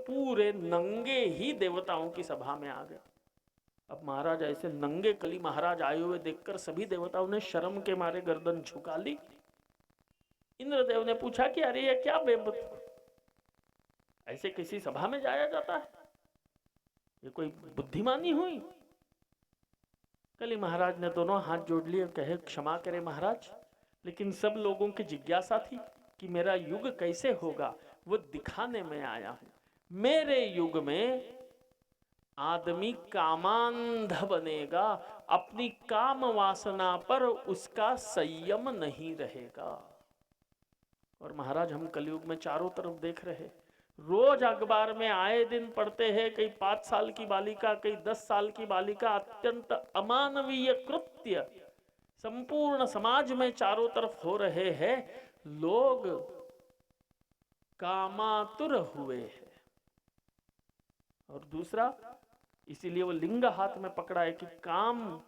पूरे नंगे ही देवताओं की सभा में आ गया। अब महाराज ऐसे नंगे कली महाराज आए हुए देखकर सभी देवताओं ने शर्म के मारे गर्दन झुका ली। इंद्रदेव ने पूछा कि अरे ये क्या ऐसे किसी सभा में जाया जाता है? ये कोई बुद्धिमानी हुई? कली महाराज ने दोनों हाथ जोड़ लिए, कहे क्षमा करें महाराज, लेकिन सब लोगों की जिज्ञासा थी कि मेरा युग कैसे होगा, वो दिखाने में आया हूं। मेरे युग में आदमी कामांध बनेगा, अपनी काम वासना पर उसका संयम नहीं रहेगा। और महाराज हम कलयुग में चारों तरफ देख रहे, रोज अखबार में आए दिन पढ़ते हैं, कई 5 साल की बालिका, कई 10 साल की बालिका, अत्यंत अमानवीय कृत्य संपूर्ण समाज में चारों तरफ हो रहे हैं। लोग कामातुर हुए हैं। और दूसरा, इसीलिए वो लिंग हाथ में पकड़ा है कि काम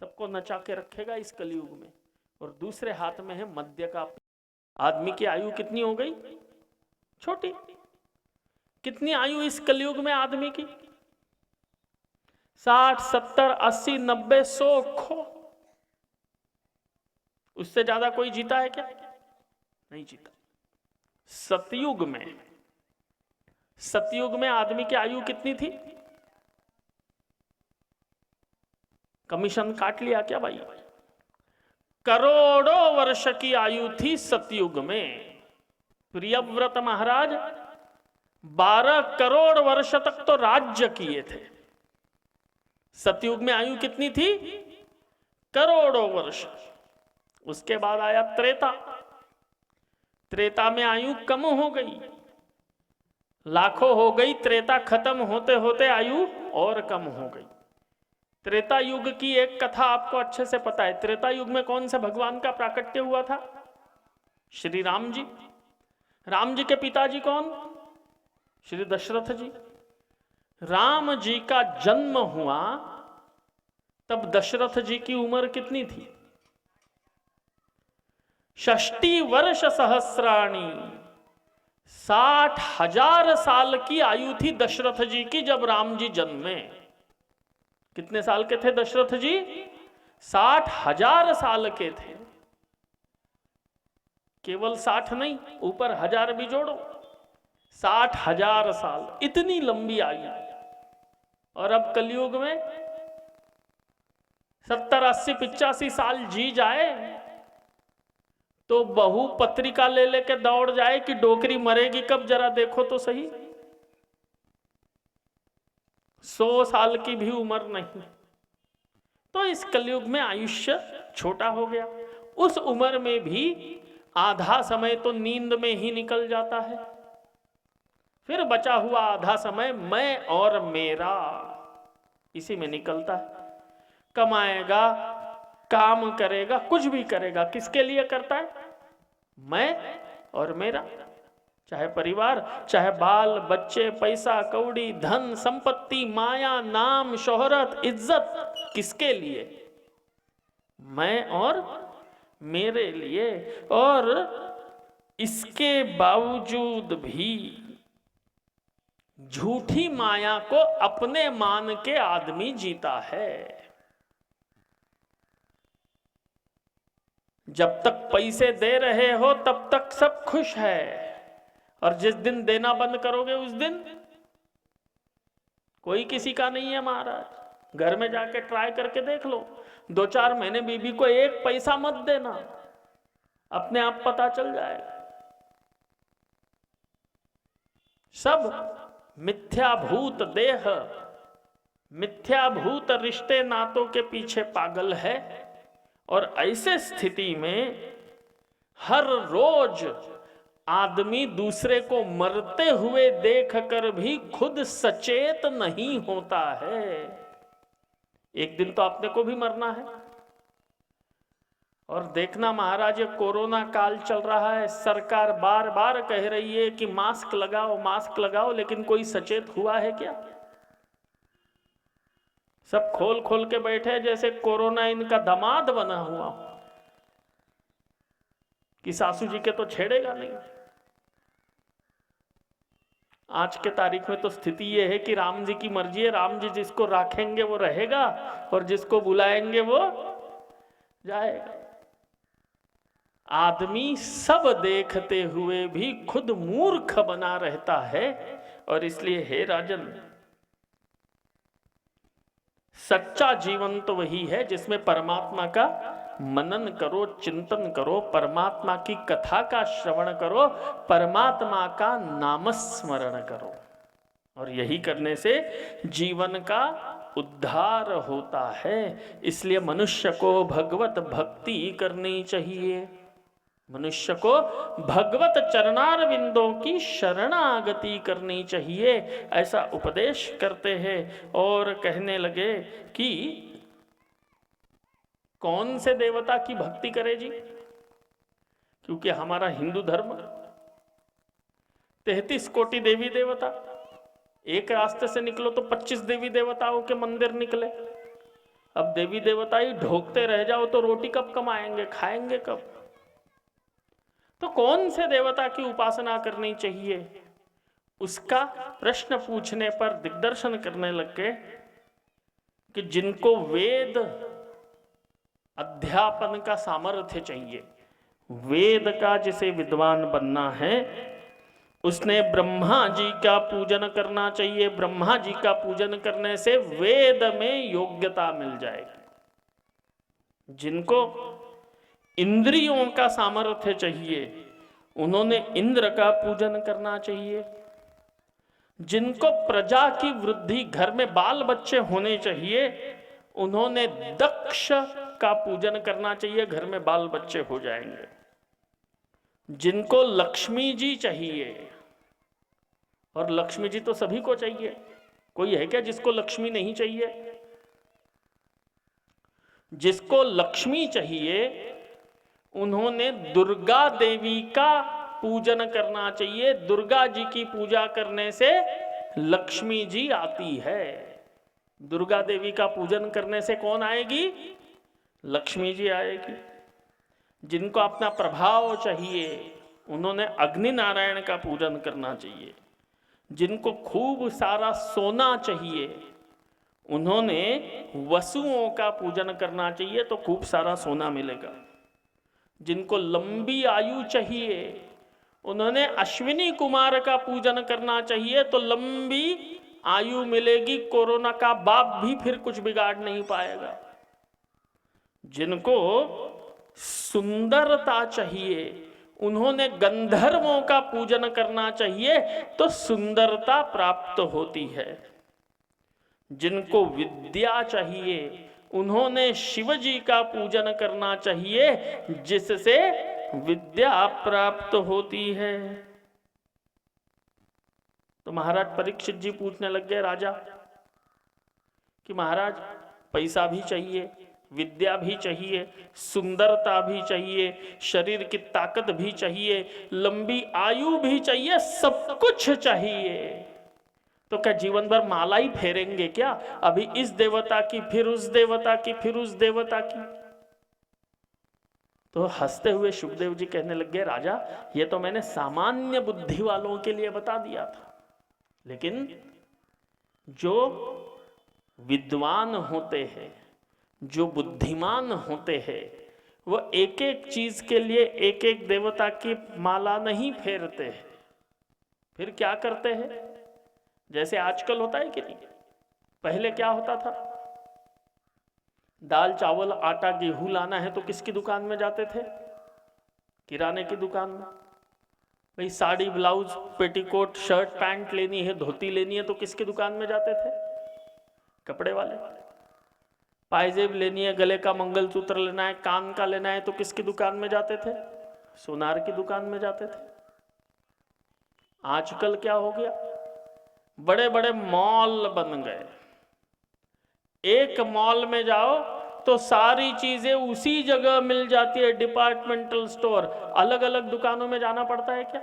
सबको नचा के रखेगा इस कलयुग में, और दूसरे हाथ में है मद्य का। आदमी की आयु कितनी हो गई? छोटी। कितनी आयु इस कलयुग में आदमी की? 60, 70, 80, 90, 100 खो। उससे ज्यादा कोई जीता है क्या? नहीं जीता। सतयुग में आदमी की आयु कितनी थी? कमीशन काट लिया क्या भाई? करोड़ों वर्ष की आयु थी सतयुग में। प्रियव्रत महाराज 12 करोड़ वर्ष तक तो राज्य किए थे। सतयुग में आयु कितनी थी? करोड़ों वर्ष। उसके बाद आया त्रेता। त्रेता में आयु कम हो गई, लाखों हो गई। त्रेता खत्म होते होते आयु और कम हो गई। त्रेता युग की एक कथा आपको अच्छे से पता है। त्रेता युग में कौन से भगवान का प्राकट्य हुआ था? श्री राम जी। राम जी के पिताजी कौन? श्री दशरथ जी। राम जी का जन्म हुआ तब दशरथ जी की उम्र कितनी थी? 60 वर्ष सहस्राणी, 60,000 साल की आयु थी दशरथ जी की जब राम जी जन्मे। कितने साल के थे दशरथ जी? 60,000 साल के थे। केवल 60 नहीं, ऊपर 1000 भी जोड़ो, 60,000 साल, इतनी लंबी आयु। और अब कलयुग में 70, 80, 85 साल जी जाए तो बहू पत्रिका ले लेके दौड़ जाए कि डोकरी मरेगी कब, जरा देखो तो सही। 100 साल की भी उम्र नहीं। तो इस कलयुग में आयुष्य छोटा हो गया। उस उम्र में भी आधा समय तो नींद में ही निकल जाता है, फिर बचा हुआ आधा समय मैं और मेरा इसी में निकलता है। कमाएगा, काम करेगा, कुछ भी करेगा, किसके लिए करता है? मैं और मेरा। चाहे परिवार, चाहे बाल बच्चे, पैसा कौड़ी, धन संपत्ति, माया, नाम, शोहरत, इज्जत, किसके लिए? मैं और मेरे लिए। और इसके बावजूद भी झूठी माया को अपने मान के आदमी जीता है। जब तक पैसे दे रहे हो तब तक सब खुश है, और जिस दिन देना बंद करोगे उस दिन कोई किसी का नहीं है महाराज। घर में जाके ट्राई करके देख लो, 2-4 महीने बीबी को 1 पैसा मत देना, अपने आप पता चल जाएगा। सब मिथ्याभूत देह, मिथ्याभूत रिश्ते नातों के पीछे पागल है। और ऐसे स्थिति में हर रोज आदमी दूसरे को मरते हुए देखकर भी खुद सचेत नहीं होता है। एक दिन तो अपने को भी मरना है। और देखना महाराज, ये कोरोना काल चल रहा है, सरकार बार बार कह रही है कि मास्क लगाओ, मास्क लगाओ, लेकिन कोई सचेत हुआ है क्या? सब खोल खोल के बैठे जैसे कोरोना इनका दामाद बना हुआ कि सासू जी के तो छेड़ेगा नहीं। आज के तारीख में तो स्थिति ये है कि राम जी की मर्जी है, राम जी जिसको रखेंगे वो रहेगा और जिसको बुलाएंगे वो जाएगा। आदमी सब देखते हुए भी खुद मूर्ख बना रहता है। और इसलिए हे राजन, सच्चा जीवन तो वही है जिसमें परमात्मा का मनन करो, चिंतन करो, परमात्मा की कथा का श्रवण करो, परमात्मा का नामस्मरण करो। और यही करने से जीवन का उद्धार होता है। इसलिए मनुष्य को भगवत भक्ति करनी चाहिए, मनुष्य को भगवत चरणार बिंदों की शरणागति करनी चाहिए, ऐसा उपदेश करते हैं। और कहने लगे कि कौन से देवता की भक्ति करे जी, क्योंकि हमारा हिंदू धर्म 33 कोटि देवी देवता, एक रास्ते से निकलो तो 25 देवी देवताओं के मंदिर निकले। अब देवी देवता ही ढोकते रह जाओ तो रोटी कब कमाएंगे, खाएंगे कब? तो कौन से देवता की उपासना करनी चाहिए, उसका प्रश्न पूछने पर दिग्दर्शन करने लग गए कि जिनको वेद अध्यापन का सामर्थ्य चाहिए, वेद का जिसे विद्वान बनना है, उसने ब्रह्मा जी का पूजन करना चाहिए। ब्रह्मा जी का पूजन करने से वेद में योग्यता मिल जाएगी। जिनको इंद्रियों का सामर्थ्य चाहिए, उन्होंने इंद्र का पूजन करना चाहिए। जिनको प्रजा की वृद्धि, घर में बाल बच्चे होने चाहिए, उन्होंने दक्ष का पूजन करना चाहिए, घर में बाल बच्चे हो जाएंगे। जिनको लक्ष्मी जी चाहिए, और लक्ष्मी जी तो सभी को चाहिए, कोई है क्या जिसको लक्ष्मी नहीं चाहिए? जिसको लक्ष्मी चाहिए उन्होंने दुर्गा देवी का पूजन करना चाहिए। दुर्गा जी की पूजा करने से लक्ष्मी जी आती है। दुर्गा देवी का पूजन करने से कौन आएगी? लक्ष्मी जी आएगी। जिनको अपना प्रभाव चाहिए, उन्होंने अग्नि नारायण का पूजन करना चाहिए। जिनको खूब सारा सोना चाहिए, उन्होंने वसुओं का पूजन करना चाहिए, तो खूब सारा सोना मिलेगा। जिनको लंबी आयु चाहिए, उन्होंने अश्विनी कुमार का पूजन करना चाहिए, तो लंबी आयु मिलेगी। कोरोना का बाप भी फिर कुछ बिगाड़ नहीं पाएगा। जिनको सुंदरता चाहिए, उन्होंने गंधर्वों का पूजन करना चाहिए, तो सुंदरता प्राप्त होती है। जिनको विद्या चाहिए, उन्होंने शिव जी का पूजन करना चाहिए, जिससे विद्या प्राप्त होती है। तो महाराज परीक्षित जी पूछने लग गए राजा कि महाराज पैसा भी चाहिए, विद्या भी चाहिए, सुंदरता भी चाहिए, शरीर की ताकत भी चाहिए, लंबी आयु भी चाहिए, सब कुछ चाहिए, तो क्या जीवन भर माला ही फेरेंगे क्या? अभी इस देवता की, फिर उस देवता की, फिर उस देवता की। तो हंसते हुए सुखदेव जी कहने लग गए राजा, ये तो मैंने सामान्य बुद्धि वालों के लिए बता दिया था, लेकिन जो विद्वान होते हैं, जो बुद्धिमान होते हैं, वो एक एक चीज के लिए एक एक देवता की माला नहीं फेरते हैं। फिर क्या करते हैं? जैसे आजकल होता है कि नहीं, पहले क्या होता था? दाल चावल आटा गेहूं लाना है तो किसकी दुकान में जाते थे? किराने की दुकान में। भाई sari blouse petticoat shirt pant लेनी है, धोती लेनी है, तो किसकी दुकान में जाते थे? कपड़े वाले। पायजेब लेनी है, गले का मंगलसूत्र लेना है, कान का लेना है, तो किसकी दुकान में जाते थे? सोनार की दुकान में जाते थे। आजकल क्या हो गया? बड़े बड़े मॉल बन गए। एक मॉल में जाओ तो सारी चीजें उसी जगह मिल जाती है, डिपार्टमेंटल स्टोर। अलग अलग दुकानों में जाना पड़ता है क्या?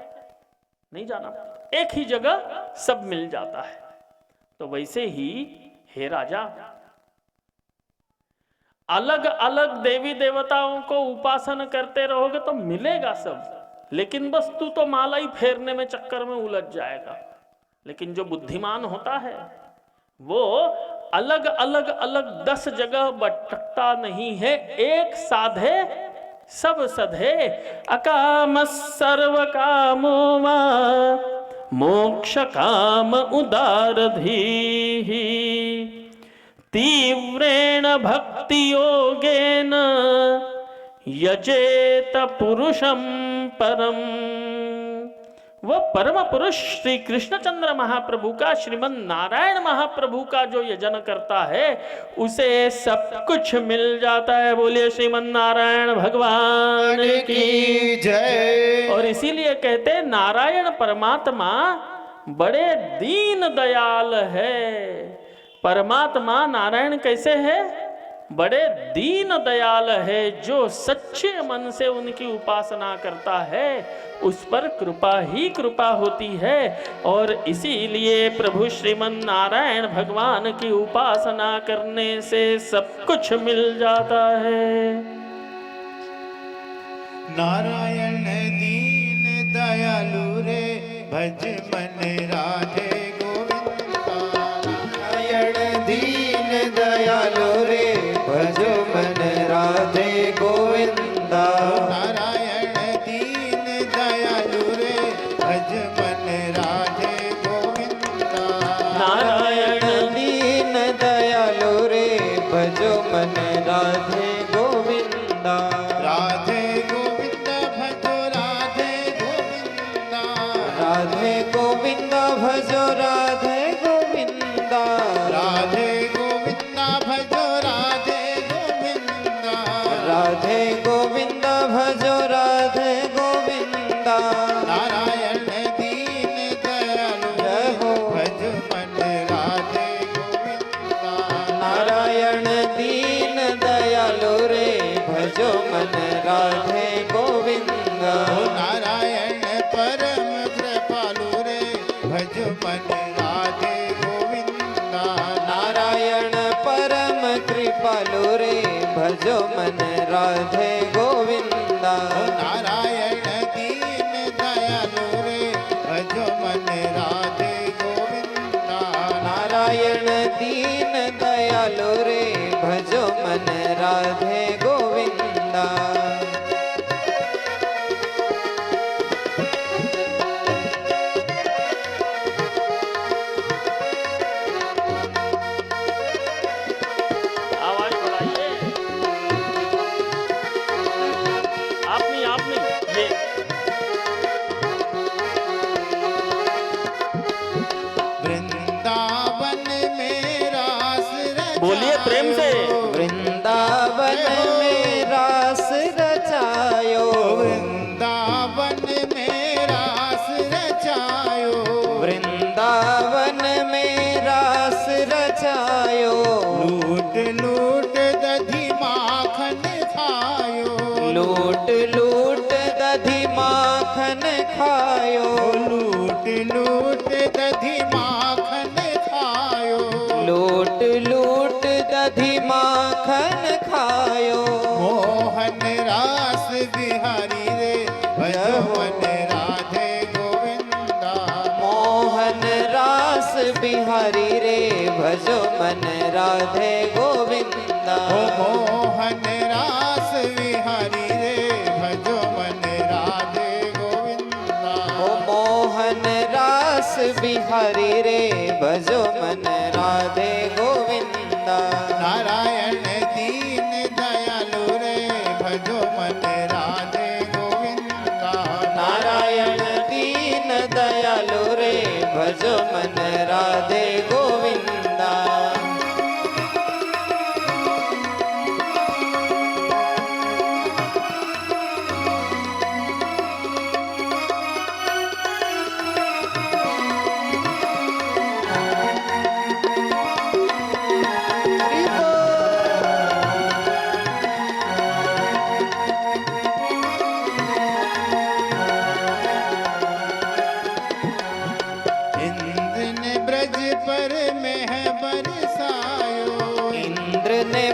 नहीं जाना पड़ता, एक ही जगह सब मिल जाता है। तो वैसे ही हे राजा, अलग अलग देवी देवताओं को उपासना करते रहोगे तो मिलेगा सब, लेकिन बस तू तो माला ही फेरने में चक्कर में उलझ जाएगा। लेकिन जो बुद्धिमान होता है वो अलग अलग अलग 10 जगह भटकता नहीं है, एक साधे सब सधे। अकाम सर्व कामो वा मोक्ष काम उदारधी तीव्रेण भक्ति योगेन यजेत पुरुषम परम। वह परम पुरुष श्री कृष्णचंद्र महाप्रभु का, श्रीमन नारायण महाप्रभु का जो यजन करता है उसे सब कुछ मिल जाता है। बोलिए श्रीमन नारायण भगवान की जय। और इसीलिए कहते हैं नारायण परमात्मा बड़े दीन दयाल है। परमात्मा नारायण कैसे है? बड़े दीन दयाल है। जो सच्चे मन से उनकी उपासना करता है उस पर कृपा ही कृपा होती है। और इसीलिए प्रभु श्रीमन नारायण भगवान की उपासना करने से सब कुछ मिल जाता है। नारायण दीन दयालु रे भज मन राधे गोविंदा। नारायण दीन दयालु रे भज मन राधे गोविंदा। नारायण दीन दयालु रे भज मन राधे गोविंदा। नारायण दीन दयालु रे भज मन राधे गोविंदा। राधे गोविंदा भजो राधे गोविंदा। राधे गोविंदा भजो राधे गोविंदा। राधे गोविंदा भजो राधे गोविंदा। राधे गोविंदा भजो राधे गोविंदा। नारायण दीन दयालु जय हो भज मन राधे गोविंदा। नारायण दीन दयालु रे भजो मन राधे गोविंदा। नारायण परम कृपालु रे भज मन राधे गोविंदा। नारायण परम कृपालु रे भजो मन राधे गोविंदा। नारायण दीन दयालु रे भजो मन राधे गोविंदा। नारायण दीन दयालु रे भजो मन राधे गोविंदा। आवाज बढ़ाइए। आप नहीं ये वृंदावन में रास रचायो। बोलिए प्रेम से। वृंदावन में रास रचायो। वृंदावन में रास रचायो। वृंदावन में रास रचायो। लूट लूट दधी माखन खायो। लूट लूट दधी माखन खायो। लूट लूट दधी माखन खायो। लूट लूट दधी माखन खायो। मोहन रास बिहारी रे भजो मन राधे गोविंदा। मोहन रास बिहारी रे भजो मन राधे गोविंदा। मोहन रास बिहारी रे भजो मन राधे गोविंदा। मोहन रास बिहारी रे भजो मन राधे गोविंदा। नारायण दीन दयालु रे भजो मन राधे गोविंदा। नारायण दीन दयालु रे भजो मन राधे गोविंदा।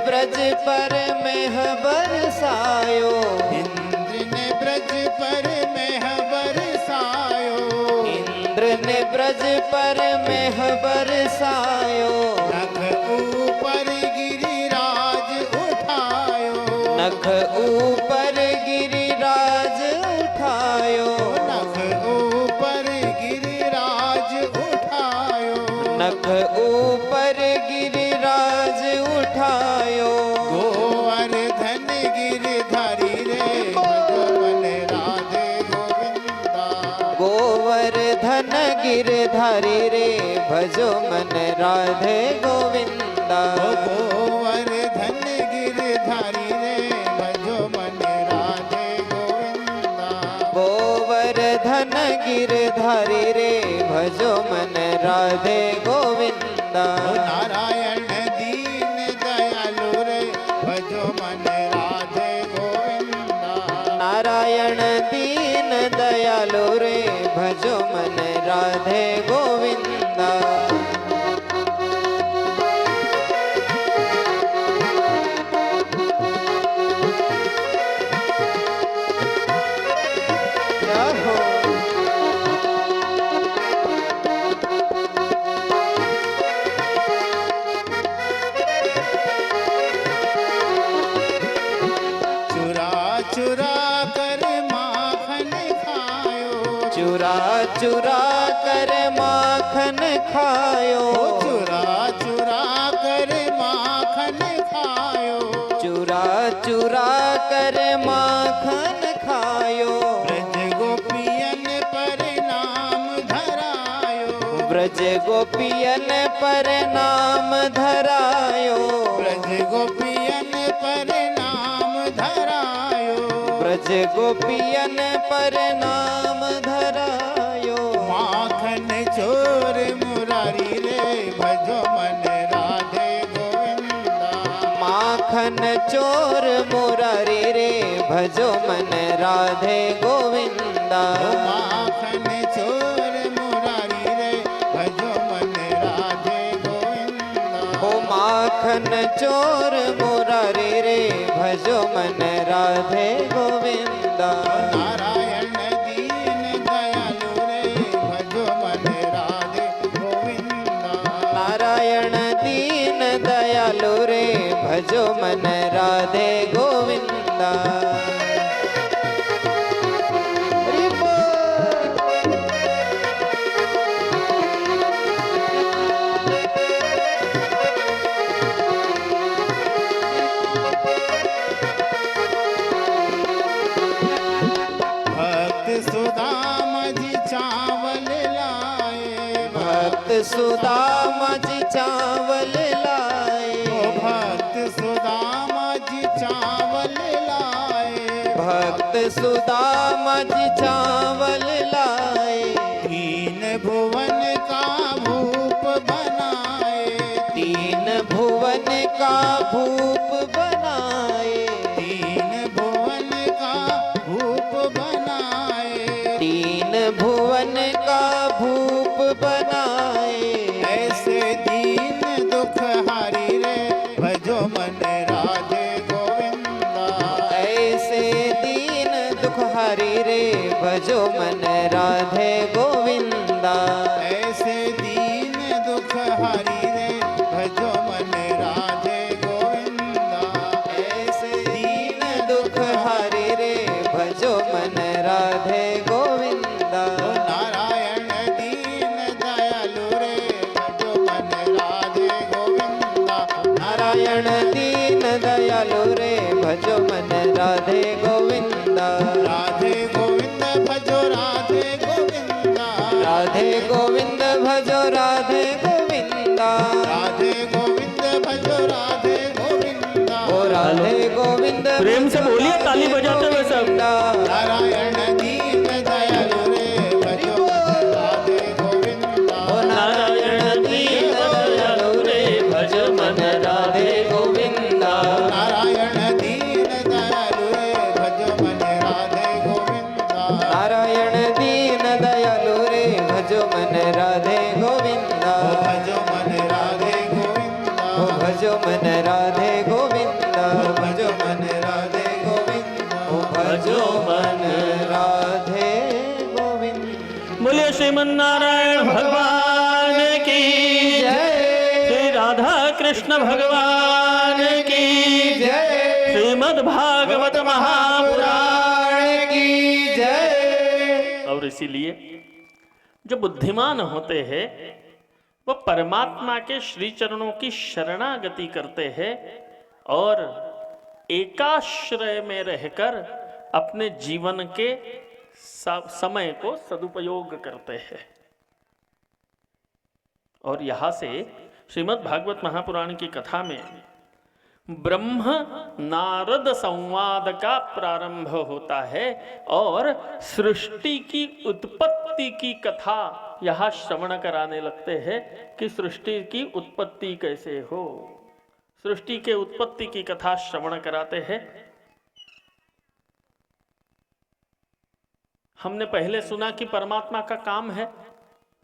ब्रज पर मेह बरसायो। इंद्र ने ब्रज पर मेह बरसायो। इंद्र ने ब्रज पर मेह बरसायो, नख ऊपर गिरिराज उठायो, नख ऊपर गिरिराज उठायो, नख ऊपर गिरिराज उठायो, नख ऊपर गिरिराज उठायो। गोवर्धन गिरधारी रे भगवन राधे गोविंदा, गोवर्धन गिरधारी रे भजो मन राधे गोविंदा, गोवर्धन गिरधारी रे भजो मन राधे गोविंदा, गोवर्धन गिरधारी रे भजो मन राधे गोविंदा। नारायण दीन दयालु रे भजो मन राधे गोविंदा, नारायण दीन दयालु रे भजो मन राधे गोविंदा। क्या हो? चुरा चुरा कर माखन खायो, चुरा चुरा कर माखन खायो, चुरा चुरा कर माखन खायो, चुरा चुरा कर माखन खायो। ब्रज गोपियन पर नाम धरायो, ब्रज गोपियन पर नाम धरायो, ब्रज गोपियन पर नाम धरायो, ब्रज गोपियन पर नाम धरायो। माखन चोर मुरारी रे भजो मन राधे गोविंदा, माखन चोर मुरारी रे भजो मन राधे गोविंदा, माखन चोर मुरारी रे भजो मन राधे गोविंदा, ओ माखन चोर मुरारी रे भजो मन राधे गोविंदा। नारायण दीन दयालु रे भजो मन राधे गोविंदा, नारायण दीन दयालु रे भजो मन राधे गोविंदा। हरि बोल। भक्त सुदाम जी चावल लाए, भक्त सुदाम जी चावल लाए, भक्त सुदाम जी चावल लाए, भक्त सुदाम जी चावल लाए। तीन भुवन का भूप बनाए, तीन भुवन का भूप बनाए, तीन भुवन का भूप बनाए, तीन भुवन का भूप बनाए। ऐसे दीन दुख हारी रे भजो मन राधे गोविंदा, ऐसे दीन दुख हरि रे भजो मन राधे गोविंदा, ऐसे दीन दुख हारी रे भजो मन राधे गोविंदा, ऐसे दीन दुख हरि रे भजो मन राधे गोविंदा। नारायण दीन दयालु रे भजो मन राधे गोविंदा, नारायण दीन दयालु रे भजो मन राधे गोविंदा। राधे गोविंद भजो राधे गोविंदा, राधे गोविंद भजो राधे गोविंदा, राधे गोविंद भजो राधे गोविंदा, ओ राधे गोविंद प्रेम से बोलिए, ताली बजाते हुए सब। नारायण दीन दयालु रे भजो मन राधे गोविंदा, ओ नारायण दीन दयालु रे भजो मन राधे गोविंदा, नारायण दीन दयालु रे भजो मन राधे गोविंदा, नारायण दीन दयालु रे भजो मन राधे गोविंदा, भजो मन राधे गोविंदा, ओ भजो मन राधे गोविंदा, भजो मन राधे गोविंदा, ओ राधा कृष्ण भगवान की जय। श्रीमद् भागवत महापुराण की जय। और इसीलिए जो बुद्धिमान होते हैं वो परमात्मा के श्री चरणों की शरणागति करते हैं और एकाश्रय में रहकर अपने जीवन के समय को सदुपयोग करते हैं। और यहां से श्रीमद् भागवत महापुराण की कथा में ब्रह्म नारद संवाद का प्रारंभ होता है और सृष्टि की उत्पत्ति की कथा यहां श्रवण कराने लगते हैं कि सृष्टि की उत्पत्ति कैसे हो। सृष्टि के उत्पत्ति की कथा श्रवण कराते हैं। हमने पहले सुना कि परमात्मा का काम है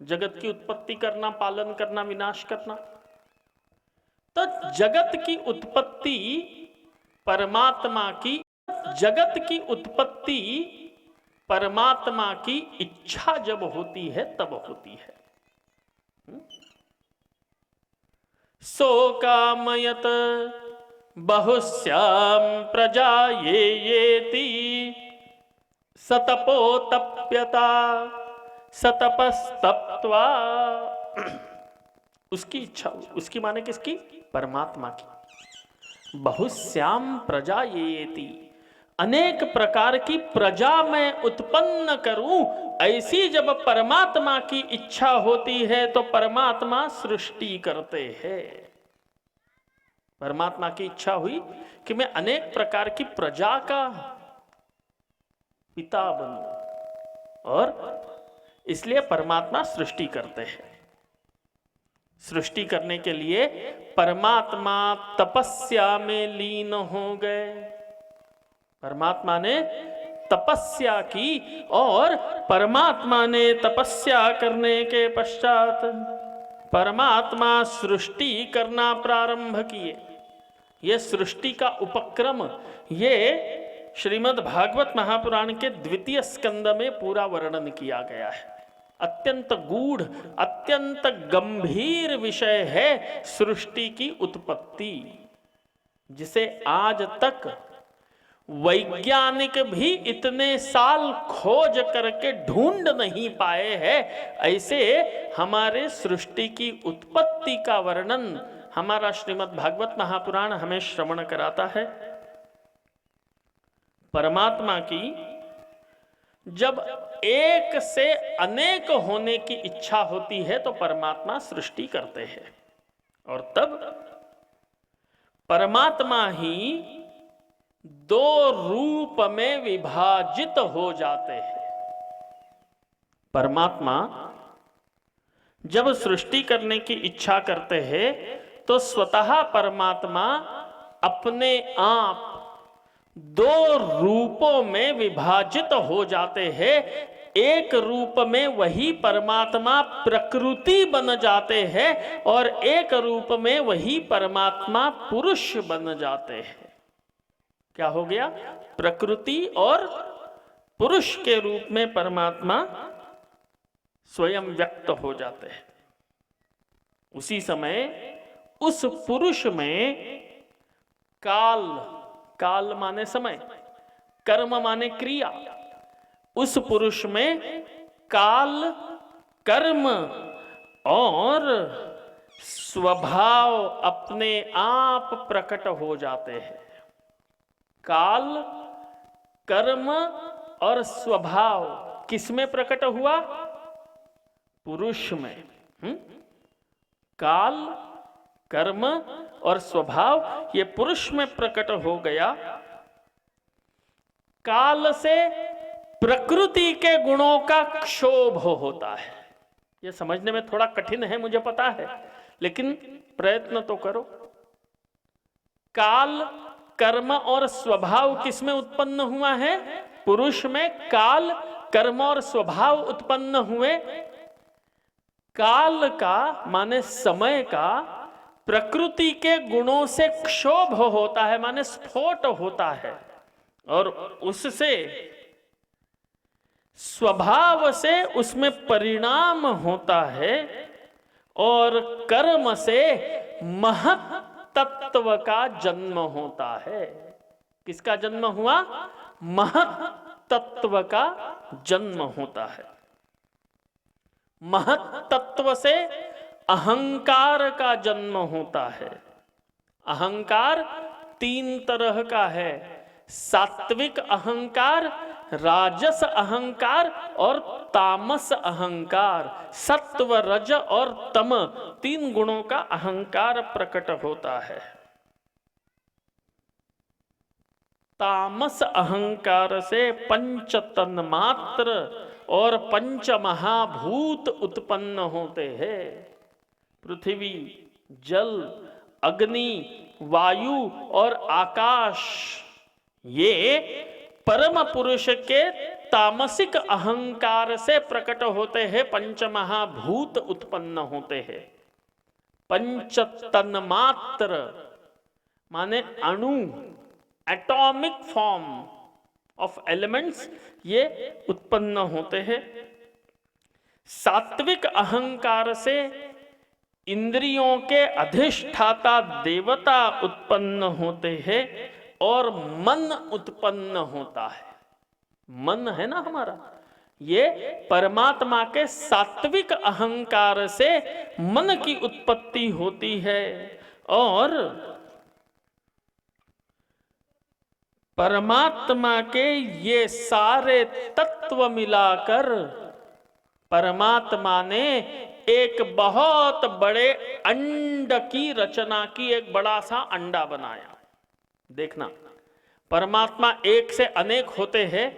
जगत की उत्पत्ति करना, पालन करना, विनाश करना। तो जगत की उत्पत्ति परमात्मा की, जगत की उत्पत्ति परमात्मा की इच्छा जब होती है तब होती है। सो कामयत बहुस्याम प्रजा येति सतपो तप्यता सतपस्तप्त्वा। उसकी इच्छा, उसकी माने किसकी? परमात्मा की। बहुश्याम प्रजा येति, अनेक प्रकार की प्रजा मैं उत्पन्न करूं, ऐसी जब परमात्मा की इच्छा होती है तो परमात्मा सृष्टि करते हैं। परमात्मा की इच्छा हुई कि मैं अनेक प्रकार की प्रजा का पिता बनूं और इसलिए परमात्मा सृष्टि करते हैं। सृष्टि करने के लिए परमात्मा तपस्या में लीन हो गए। परमात्मा ने तपस्या की और परमात्मा ने तपस्या करने के पश्चात परमात्मा सृष्टि करना प्रारंभ किए। यह सृष्टि का उपक्रम ये श्रीमद् भागवत महापुराण के द्वितीय स्कंद में पूरा वर्णन किया गया है। अत्यंत गूढ़, अत्यंत गंभीर विषय है सृष्टि की उत्पत्ति, जिसे आज तक वैज्ञानिक भी इतने साल खोज करके ढूंढ नहीं पाए हैं। ऐसे हमारे सृष्टि की उत्पत्ति का वर्णन हमारा श्रीमद् भागवत महापुराण हमें श्रवण कराता है। परमात्मा की जब एक से अनेक होने की इच्छा होती है तो परमात्मा सृष्टि करते हैं और तब परमात्मा ही दो रूप में विभाजित हो जाते हैं। परमात्मा जब सृष्टि करने की इच्छा करते हैं तो स्वतः परमात्मा अपने आप दो रूपों में विभाजित हो जाते हैं। एक रूप में वही परमात्मा प्रकृति बन जाते हैं और एक रूप में वही परमात्मा पुरुष बन जाते हैं। क्या हो गया? प्रकृति और पुरुष के रूप में परमात्मा स्वयं व्यक्त हो जाते हैं। उसी समय उस पुरुष में काल, काल माने समय, कर्म माने क्रिया, उस पुरुष में काल, कर्म और स्वभाव अपने आप प्रकट हो जाते हैं। काल, कर्म और स्वभाव किसमें प्रकट हुआ? पुरुष में। काल, कर्म और स्वभाव ये पुरुष में प्रकट हो गया। काल से प्रकृति के गुणों का क्षोभ होता है। यह समझने में थोड़ा कठिन है, मुझे पता है, लेकिन प्रयत्न तो करो। काल, कर्म और स्वभाव किसमें उत्पन्न हुआ है? पुरुष में काल, कर्म और स्वभाव उत्पन्न हुए। काल का माने समय का प्रकृति के गुणों से क्षोभ होता है, माने स्फोट होता है, और उससे स्वभाव से उसमें परिणाम होता है। और कर्म से महत तत्व का जन्म होता है। किसका जन्म हुआ? महत तत्व का जन्म होता है। महत तत्व से अहंकार का जन्म होता है। अहंकार 3 तरह का है, सात्विक अहंकार, राजस अहंकार और तामस अहंकार। सत्व, रज और तम 3 गुणों का अहंकार प्रकट होता है। तामस अहंकार से पंच तन्मात्र और पंच महाभूत उत्पन्न होते हैं। पृथ्वी, जल, अग्नि, वायु और आकाश, ये परम पुरुष के तामसिक अहंकार से प्रकट होते हैं। पंच महाभूत उत्पन्न होते हैं। पंच तन्मात्र माने अणु, एटॉमिक फॉर्म ऑफ एलिमेंट्स, ये उत्पन्न होते हैं। सात्विक अहंकार से इंद्रियों के अधिष्ठाता देवता उत्पन्न होते हैं और मन उत्पन्न होता है। मन है ना हमारा, ये परमात्मा के सात्विक अहंकार से मन की उत्पत्ति होती है। और परमात्मा के ये सारे तत्व मिलाकर परमात्मा ने एक बहुत बड़े अंड की रचना की, एक बड़ा सा अंडा बनाया। देखना, परमात्मा एक से अनेक होते हैं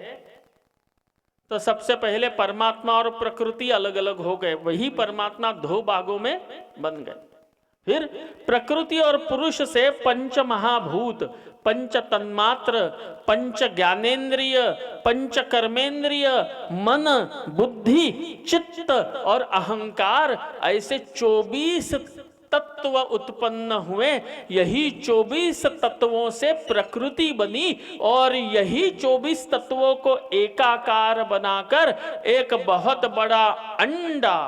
तो सबसे पहले परमात्मा और प्रकृति अलग अलग हो गए, वही परमात्मा 2 भागों में बन गए। फिर प्रकृति और पुरुष से पंच महाभूत, पंच तन्मात्र, पंच ज्ञानेन्द्रिय, पंच कर्मेंद्रिय, मन, बुद्धि, चित्त और अहंकार, ऐसे 24 तत्व उत्पन्न हुए। यही 24 तत्वों से प्रकृति बनी और यही 24 तत्वों को एकाकार बनाकर एक बहुत बड़ा अंडा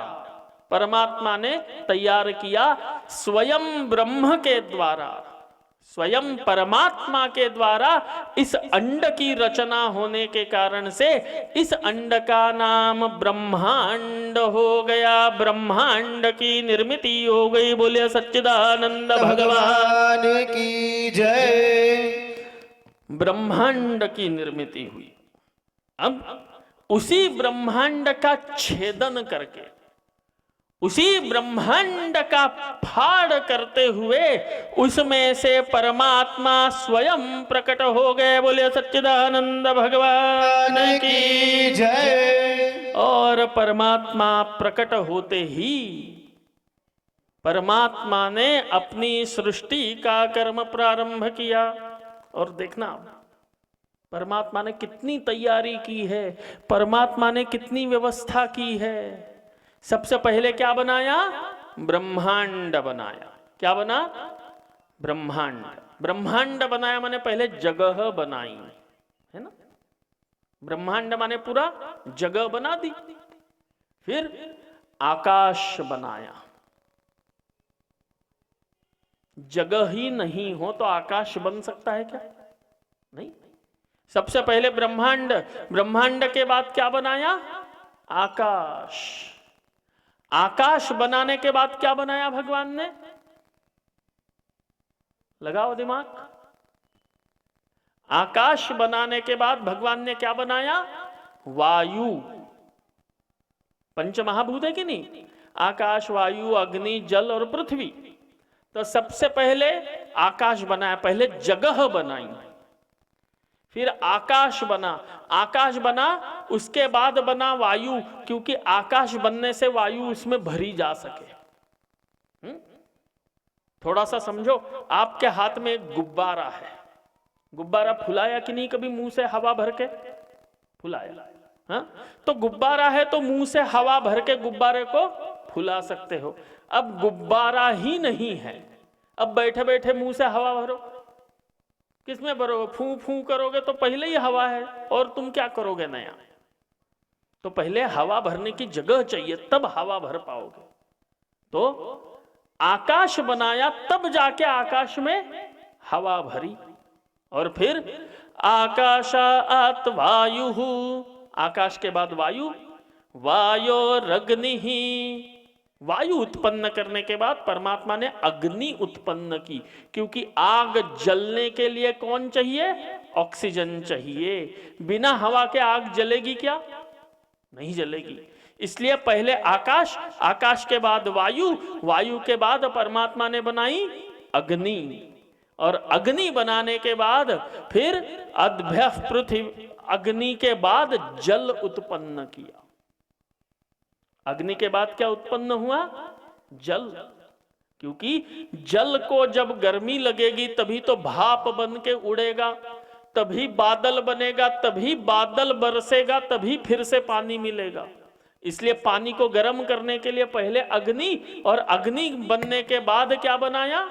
परमात्मा ने तैयार किया। स्वयं ब्रह्म के द्वारा, स्वयं परमात्मा के द्वारा इस अंड की रचना होने के कारण से इस अंड का नाम ब्रह्मांड हो गया। ब्रह्मांड की निर्मिति हो गई। बोले सच्चिदानंद भगवान की जय। ब्रह्मांड की निर्मिति हुई। अब उसी ब्रह्मांड का छेदन करके, उसी ब्रह्मांड का फाड़ करते हुए उसमें से परमात्मा स्वयं प्रकट हो गए। बोले सच्चिदानंद भगवान की जय। और परमात्मा प्रकट होते ही परमात्मा ने अपनी सृष्टि का कर्म प्रारंभ किया। और देखना, परमात्मा ने कितनी तैयारी की है, परमात्मा ने कितनी व्यवस्था की है। सबसे पहले क्या बनाया? ब्रह्मांड बनाया। क्या बना? ब्रह्मांड। ब्रह्मांड बनाया माने पहले जगह बनाई, है ना। ब्रह्मांड माने पूरा जगह बना दी। फिर आकाश बनाया। जगह ही नहीं हो तो आकाश बन सकता है क्या? नहीं। सबसे पहले ब्रह्मांड, ब्रह्मांड के बाद क्या बनाया? आकाश। आकाश बनाने के बाद क्या बनाया भगवान ने? लगाओ दिमाग। आकाश बनाने के बाद भगवान ने क्या बनाया? वायु। पंच महाभूत है कि नहीं? आकाश, वायु, अग्नि, जल और पृथ्वी। तो सबसे पहले आकाश बनाया, पहले जगह बनाई, फिर आकाश बना। आकाश बना, उसके बाद बना वायु, क्योंकि आकाश बनने से वायु उसमें भरी जा सके। थोड़ा सा समझो, आपके हाथ में एक गुब्बारा है। गुब्बारा फुलाया कि नहीं कभी? मुंह से हवा भर के फुलाया। हाँ, तो गुब्बारा है तो मुंह से हवा भर के गुब्बारे को फुला सकते हो। अब गुब्बारा ही नहीं है, अब बैठे बैठे मुंह से हवा भरो, किसमें भरोगे? फू फू करोगे तो पहले ही हवा है, और तुम क्या करोगे नया? तो पहले हवा भरने की जगह चाहिए, तब हवा भर पाओगे। तो आकाश बनाया, तब जाके आकाश में हवा भरी, और फिर आकाशात वायु, आकाश के बाद वायु, वायोरग्नि, वायु उत्पन्न करने के बाद परमात्मा ने अग्नि उत्पन्न की, क्योंकि आग जलने के लिए कौन चाहिए? ऑक्सीजन चाहिए। बिना हवा के आग जलेगी क्या? नहीं जलेगी। इसलिए पहले आकाश, आकाश के बाद वायु, वायु के बाद परमात्मा ने बनाई अग्नि, और अग्नि बनाने के बाद फिर अद्भ्य पृथ्वी, अग्नि के बाद जल उत्पन्न किया। अग्नि के बाद क्या उत्पन्न हुआ? जल। क्योंकि जल को जब गर्मी लगेगी तभी तो भाप बन के उड़ेगा, तभी बादल बनेगा, तभी बादल बरसेगा, तभी फिर से पानी मिलेगा। इसलिए पानी को गर्म करने के लिए पहले अग्नि, और अग्नि बनने के बाद क्या बनाया?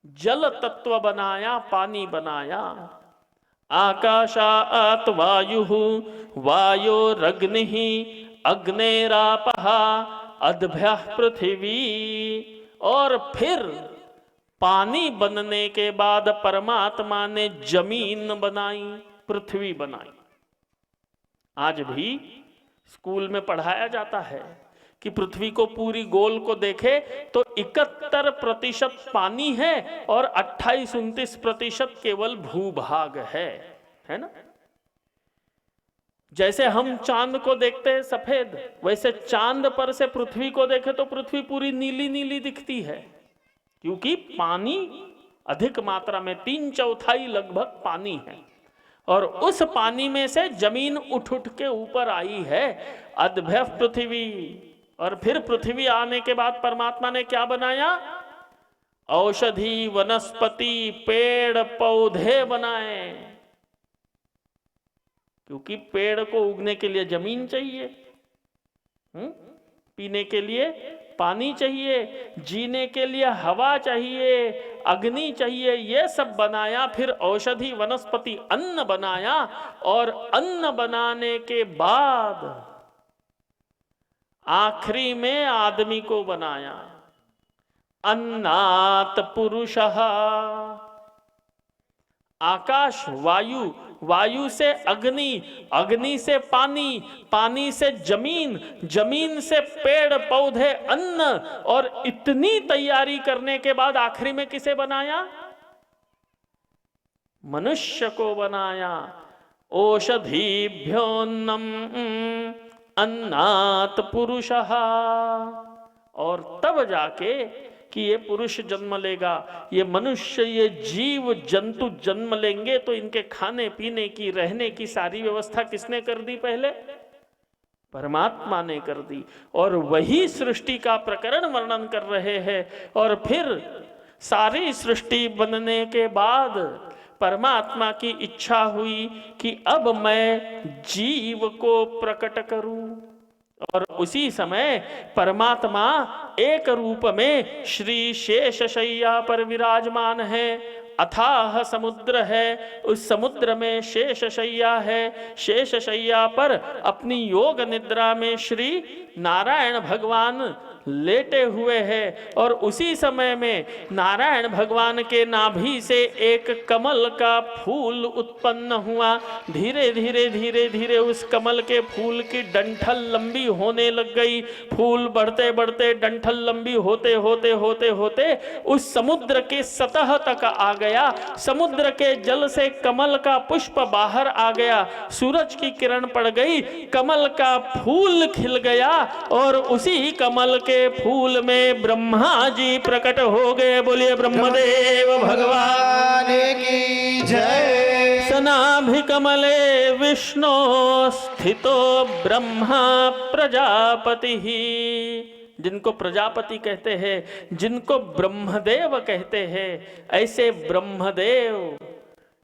जल तत्व बनाया, पानी बनाया। आकाशात वायु, वायोरग्नि, अग्नेरापः, अद्भ्य पृथ्वी, और फिर पानी बनने के बाद परमात्मा ने जमीन बनाई, पृथ्वी बनाई। आज भी स्कूल में पढ़ाया जाता है कि पृथ्वी को पूरी गोल को देखे तो 71% पानी है और 28-29% केवल भूभाग है ना। जैसे हम चांद को देखते हैं सफेद, वैसे चांद पर से पृथ्वी को देखे तो पृथ्वी पूरी नीली नीली दिखती है, क्योंकि पानी अधिक मात्रा में 3/4 लगभग पानी है, और उस पानी में से जमीन उठ उठ के ऊपर आई है, अद्भ्य पृथ्वी। और फिर पृथ्वी आने के बाद परमात्मा ने क्या बनाया? औषधि, वनस्पति, पेड़ पौधे बनाए, क्योंकि पेड़ को उगने के लिए जमीन चाहिए, पीने के लिए पानी चाहिए, जीने के लिए हवा चाहिए, अग्नि चाहिए, ये सब बनाया। फिर औषधि, वनस्पति, अन्न बनाया, और अन्न बनाने के बाद आखिरी में आदमी को बनाया। अन्नात पुरुषः, आकाश, वायु, वायु से अग्नि, अग्नि से पानी, पानी से जमीन, जमीन से पेड़ पौधे, अन्न, और इतनी तैयारी करने के बाद आखिरी में किसे बनाया? मनुष्य को बनाया। ओषधीभ्योन्नम अन्नात पुरुषः, और तब जाके कि ये पुरुष जन्म लेगा, ये मनुष्य, ये जीव जंतु जन्म लेंगे, तो इनके खाने पीने की, रहने की सारी व्यवस्था किसने कर दी? पहले परमात्मा ने कर दी। और वही सृष्टि का प्रकरण वर्णन कर रहे हैं। और फिर सारी सृष्टि बनने के बाद परमात्मा की इच्छा हुई कि अब मैं जीव को प्रकट करूं, और उसी समय परमात्मा एक रूप में श्री शेषशय्या पर विराजमान है। अथाह समुद्र है, उस समुद्र में शेषशय्या है। शेषशय्या पर अपनी योग निद्रा में श्री नारायण भगवान लेटे हुए हैं, और उसी समय में नारायण भगवान के नाभि से एक कमल का फूल उत्पन्न हुआ। धीरे धीरे धीरे धीरे उस कमल के फूल की डंठल लंबी होने लग गई। फूल बढ़ते बढ़ते डंठल लंबी होते होते होते होते उस समुद्र के सतह तक आ गया। समुद्र के जल से कमल का पुष्प बाहर आ गया। सूरज की किरण पड़ गई, कमल का फूल खिल गया, और उसी कमल के फूल में ब्रह्मा जी प्रकट हो गए। बोलिए ब्रह्मदेव भगवान की जय। सनाभिकमले विष्णु स्थितो ब्रह्मा प्रजापति, जिनको प्रजापति कहते हैं, जिनको ब्रह्मदेव कहते हैं, ऐसे ब्रह्मदेव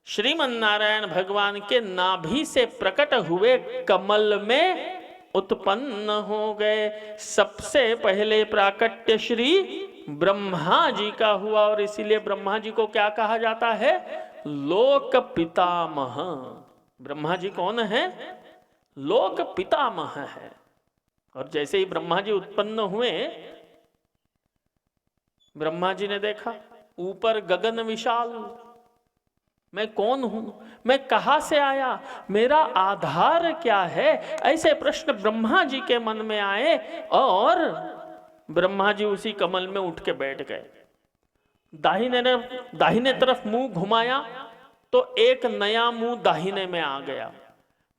श्रीमन नारायण भगवान के नाभि से प्रकट हुए कमल में उत्पन्न हो गए। सबसे पहले प्राकट्य श्री ब्रह्मा जी का हुआ, और इसीलिए ब्रह्मा जी को क्या कहा जाता है? लोक पितामह। ब्रह्मा जी कौन है? लोक पितामह है। और जैसे ही ब्रह्मा जी उत्पन्न हुए ब्रह्मा जी ने देखा ऊपर गगन विशाल, मैं कौन हूं, मैं कहां से आया, मेरा आधार क्या है, ऐसे प्रश्न ब्रह्मा जी के मन में आए और ब्रह्मा जी उसी कमल में उठ के बैठ गए। दाहिने तरफ मुंह घुमाया तो एक नया मुंह दाहिने में आ गया,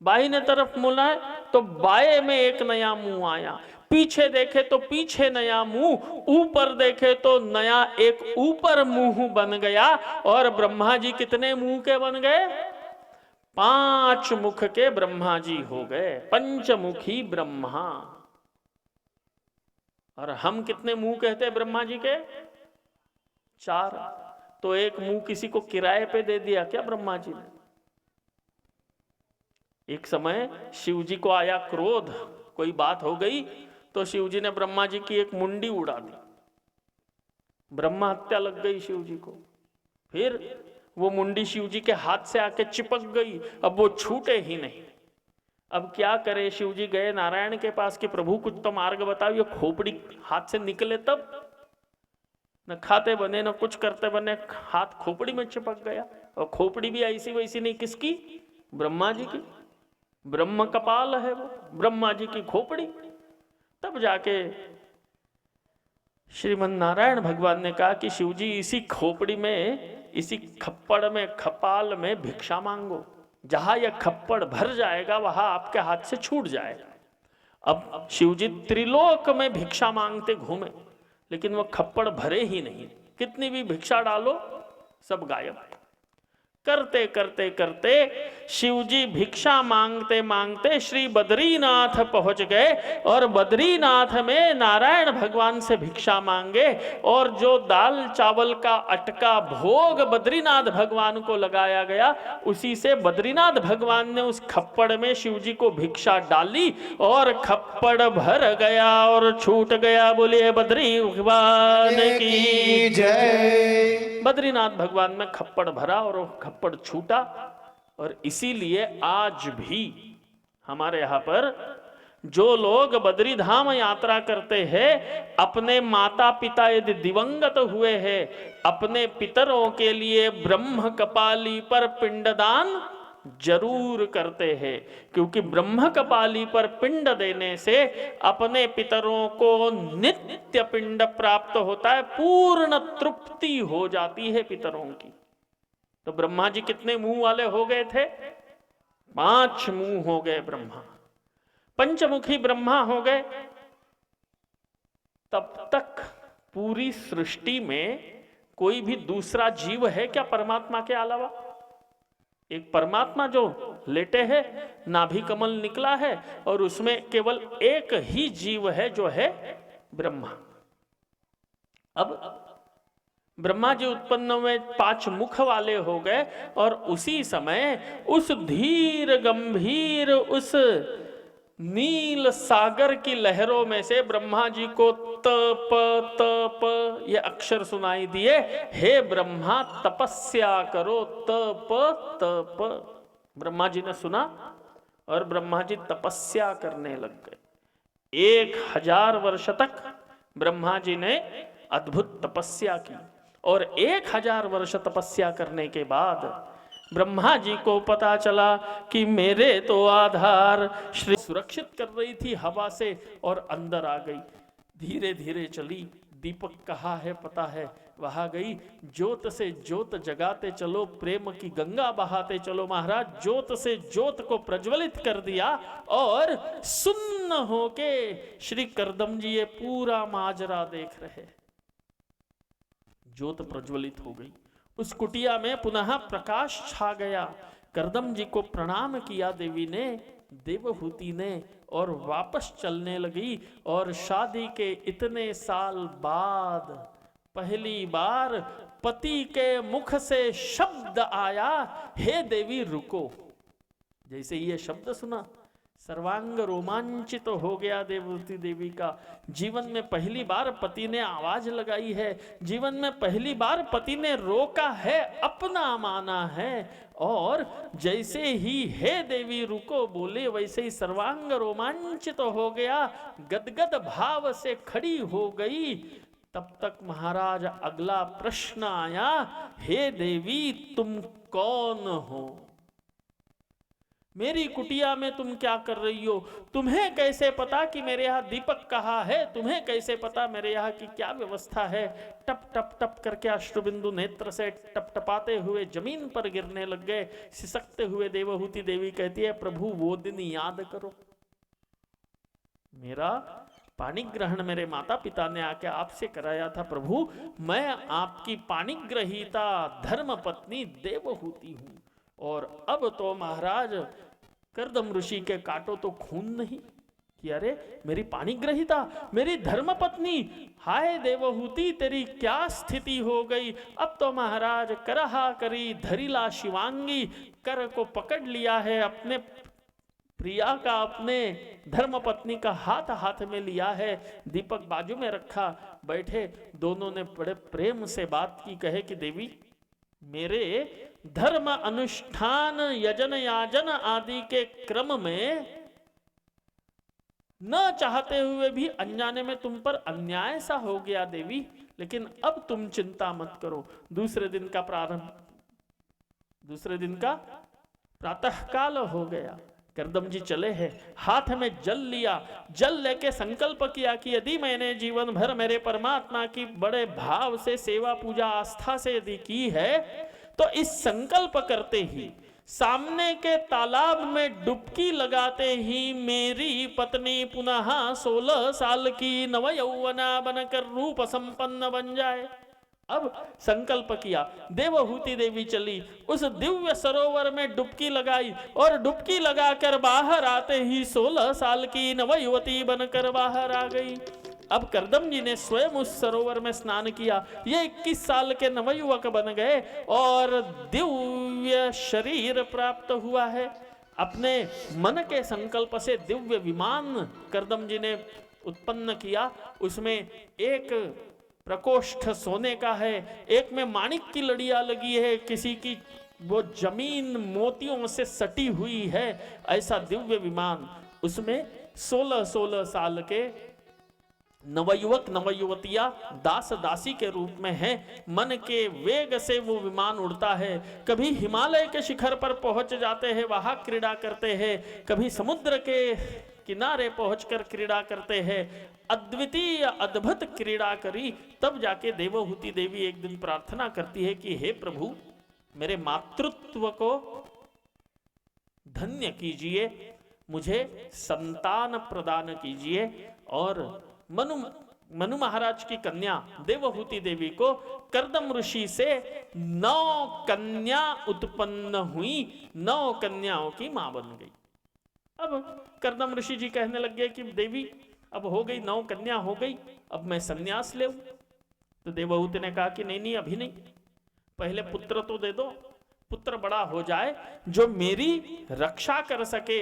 बाहिने तरफ मुड़ाए तो बाएं में एक नया मुंह आया, पीछे देखे तो पीछे नया मुंह, ऊपर देखे तो नया एक ऊपर मुंह बन गया। और ब्रह्मा जी कितने मुंह के बन गए? 5 मुख के ब्रह्मा जी हो गए, पंचमुखी ब्रह्मा। और हम कितने मुंह कहते हैं ब्रह्मा जी के? 4। तो एक मुंह किसी को किराए पे दे दिया क्या ब्रह्मा जी ने? एक समय शिव जी को आया क्रोध, कोई बात हो गई तो शिव जी ने ब्रह्मा जी की एक मुंडी उड़ा दी, ब्रह्मा हत्या लग गई शिव जी को। फिर वो मुंडी शिव जी के हाथ से आके चिपक गई, अब वो छूटे ही नहीं। अब क्या करे? शिव जी गए नारायण के पास कि प्रभु कुछ तो मार्ग बताओ, ये खोपड़ी हाथ से निकले तब, न खाते बने न कुछ करते बने, हाथ खोपड़ी में चिपक गया। और खोपड़ी भी ऐसी वैसी नहीं, किसकी? ब्रह्मा जी की। ब्रह्म कपाल है वो, ब्रह्मा जी की खोपड़ी। तब जाके श्रीमन नारायण भगवान ने कहा कि शिव जी इसी खोपड़ी में, इसी खप्पड़ में, खपाल में भिक्षा मांगो, जहां यह खप्पड़ भर जाएगा वहां आपके हाथ से छूट जाएगा। अब शिव जी त्रिलोक में भिक्षा मांगते घूमे, लेकिन वह खप्पड़ भरे ही नहीं, कितनी भी भिक्षा डालो सब गायब। करते करते करते शिव जी भिक्षा मांगते मांगते श्री बद्रीनाथ पहुंच गए, और बद्रीनाथ में नारायण भगवान से भिक्षा मांगे। और जो दाल चावल का अटका भोग बद्रीनाथ भगवान को लगाया गया, उसी से बद्रीनाथ भगवान ने उस खप्पड़ में शिव जी को भिक्षा डाली और खप्पड़ भर गया और छूट गया। बोलिए बद्री भगवान की जय। बद्रीनाथ भगवान में खप्पड़ भरा और खप्पड़ छूटा। और इसीलिए आज भी हमारे यहाँ पर जो लोग बद्री धाम यात्रा करते हैं, अपने माता पिता यदि दिवंगत हुए हैं, अपने पितरों के लिए ब्रह्म कपाली पर पिंडदान जरूर करते हैं, क्योंकि ब्रह्म कपाली पर पिंड देने से अपने पितरों को नित्य पिंड प्राप्त होता है, पूर्ण तृप्ति हो जाती है पितरों की। तो ब्रह्मा जी कितने मुंह वाले हो गए थे? 5 मुंह हो गए ब्रह्मा, पंचमुखी ब्रह्मा हो गए। तब तक पूरी सृष्टि में कोई भी दूसरा जीव है क्या परमात्मा के अलावा? एक परमात्मा जो लेटे हैं, नाभि कमल निकला है, और उसमें केवल एक ही जीव है जो है ब्रह्मा। अब ब्रह्मा जी उत्पन्न हुए, 5 मुख वाले हो गए, और उसी समय उस धीर गंभीर उस नील सागर की लहरों में से ब्रह्मा जी को तप तप ये अक्षर सुनाई दिए। हे ब्रह्मा तपस्या करो, तप तप। ब्रह्मा जी ने सुना और ब्रह्मा जी तपस्या करने लग गए। 1000 वर्ष तक ब्रह्मा जी ने अद्भुत तपस्या की, और 1000 वर्ष तपस्या करने के बाद ब्रह्मा जी को पता चला कि मेरे तो आधार श्री सुरक्षित कर रही थी हवा से, और अंदर आ गई। धीरे धीरे चली, दीपक कहाँ है पता है, वहां गई। ज्योत से ज्योत जगाते चलो, प्रेम की गंगा बहाते चलो। महाराज ज्योत से ज्योत को प्रज्वलित कर दिया, और सुन्न होके श्री करदम जी ये पूरा माजरा देख रहे। ज्योत प्रज्वलित हो गई, उस कुटिया में पुनः प्रकाश छा गया। करदम जी को प्रणाम किया देवी ने, देवहूति ने, और वापस चलने लगी। और शादी के इतने साल बाद पहली बार पति के मुख से शब्द आया, हे देवी रुको। जैसे ये शब्द सुना, सर्वांग रोमांचित हो गया देवहूति देवी का। जीवन में पहली बार पति ने आवाज लगाई है, जीवन में पहली बार पति ने रोका है, अपना माना है। और जैसे ही हे देवी रुको बोले, वैसे ही सर्वांग रोमांचित हो गया, गदगद भाव से खड़ी हो गई। तब तक महाराज अगला प्रश्न आया, हे देवी तुम कौन हो? मेरी कुटिया में तुम क्या कर रही हो? तुम्हें कैसे पता कि मेरे यहाँ दीपक कहाँ है? तुम्हें कैसे पता मेरे यहाँ की क्या व्यवस्था है? टप टप टप करके अश्रुबिंदु नेत्र से टपटपाते हुए जमीन पर गिरने लग गए। सिसकते हुए देवहूति देवी कहती है, प्रभु वो दिन याद करो, मेरा पानी ग्रहण मेरे माता पिता ने आके आपसे कराया था। प्रभु मैं आपकी पाणिग्रहीता धर्म पत्नी देवहूति हूं, और अब तो महाराज कर्दम ऋषि के काटो तो खून नहीं कि अरे मेरी पाणिग्रहीता, मेरी धर्म पत्नी, हाय देवहूति तेरी क्या स्थिति हो गई? अब तो महाराज करहा करी धरिला शिवांगी, कर को पकड़ लिया है अपने प्रिया का, अपने धर्म पत्नी का हाथ हाथ में लिया है, दीपक बाजू में रखा, बैठे दोनों ने बड़े प्रेम से बात की। कहे कि देवी मेरे धर्म अनुष्ठान यजन याजन आदि के क्रम में न चाहते हुए भी अनजाने में तुम पर अन्याय सा हो गया देवी, लेकिन अब तुम चिंता मत करो। दूसरे दिन का प्रातः काल हो गया। कर्दम जी चले हैं, हाथ में जल लिया, जल लेके संकल्प किया कि यदि मैंने जीवन भर मेरे परमात्मा की बड़े भाव से सेवा पूजा आस्था से यदि की है, तो इस संकल्प करते ही सामने के तालाब में डुबकी लगाते ही मेरी पत्नी पुनः 16 साल की नवयौवना बनकर रूप संपन्न बन जाए। अब संकल्प किया, देवहूति देवी चली, उस दिव्य सरोवर में डुबकी लगाई, और डुबकी लगाकर बाहर आते ही 16 साल की नवयुवती बनकर बाहर आ गई। अब कर्दम जी ने स्वयं उस सरोवर में स्नान किया, ये 21 साल के नवयुवक बन गए और दिव्य शरीर प्राप्त हुआ है। अपने मन के संकल्प से दिव्य विमान कर्दम जी ने उत्पन्न किया। उसमें एक प्रकोष्ठ सोने का है, एक में माणिक की लड़ियां लगी है, किसी की वो जमीन मोतियों से सटी हुई है, ऐसा दिव्य विमान। उसमें 16-16 साल के नवयुवक नवयुवतियां दास दासी के रूप में हैं। मन के वेग से वो विमान उड़ता है, कभी हिमालय के शिखर पर पहुंच जाते हैं, वहां क्रीड़ा करते हैं, कभी समुद्र के किनारे पहुंचकर क्रीड़ा करते हैं। अद्वितीय अद्भुत क्रीड़ा करी। तब जाके देवहूति देवी एक दिन प्रार्थना करती है कि हे प्रभु मेरे मातृत्व को धन्य कीजिए, मुझे संतान प्रदान कीजिए। और मनु महाराज की कन्या देवहूति देवी को कर्दम ऋषि से 9 कन्या उत्पन्न हुई, 9 कन्याओं की मां बन गई। अब कर्दम ऋषि जी कहने लग गए कि देवी अब हो गई, 9 कन्या हो गई, अब मैं संन्यास ले। तो देवहूति ने कहा कि नहीं अभी नहीं, पहले पुत्र तो दे दो, पुत्र बड़ा हो जाए जो मेरी रक्षा कर सके,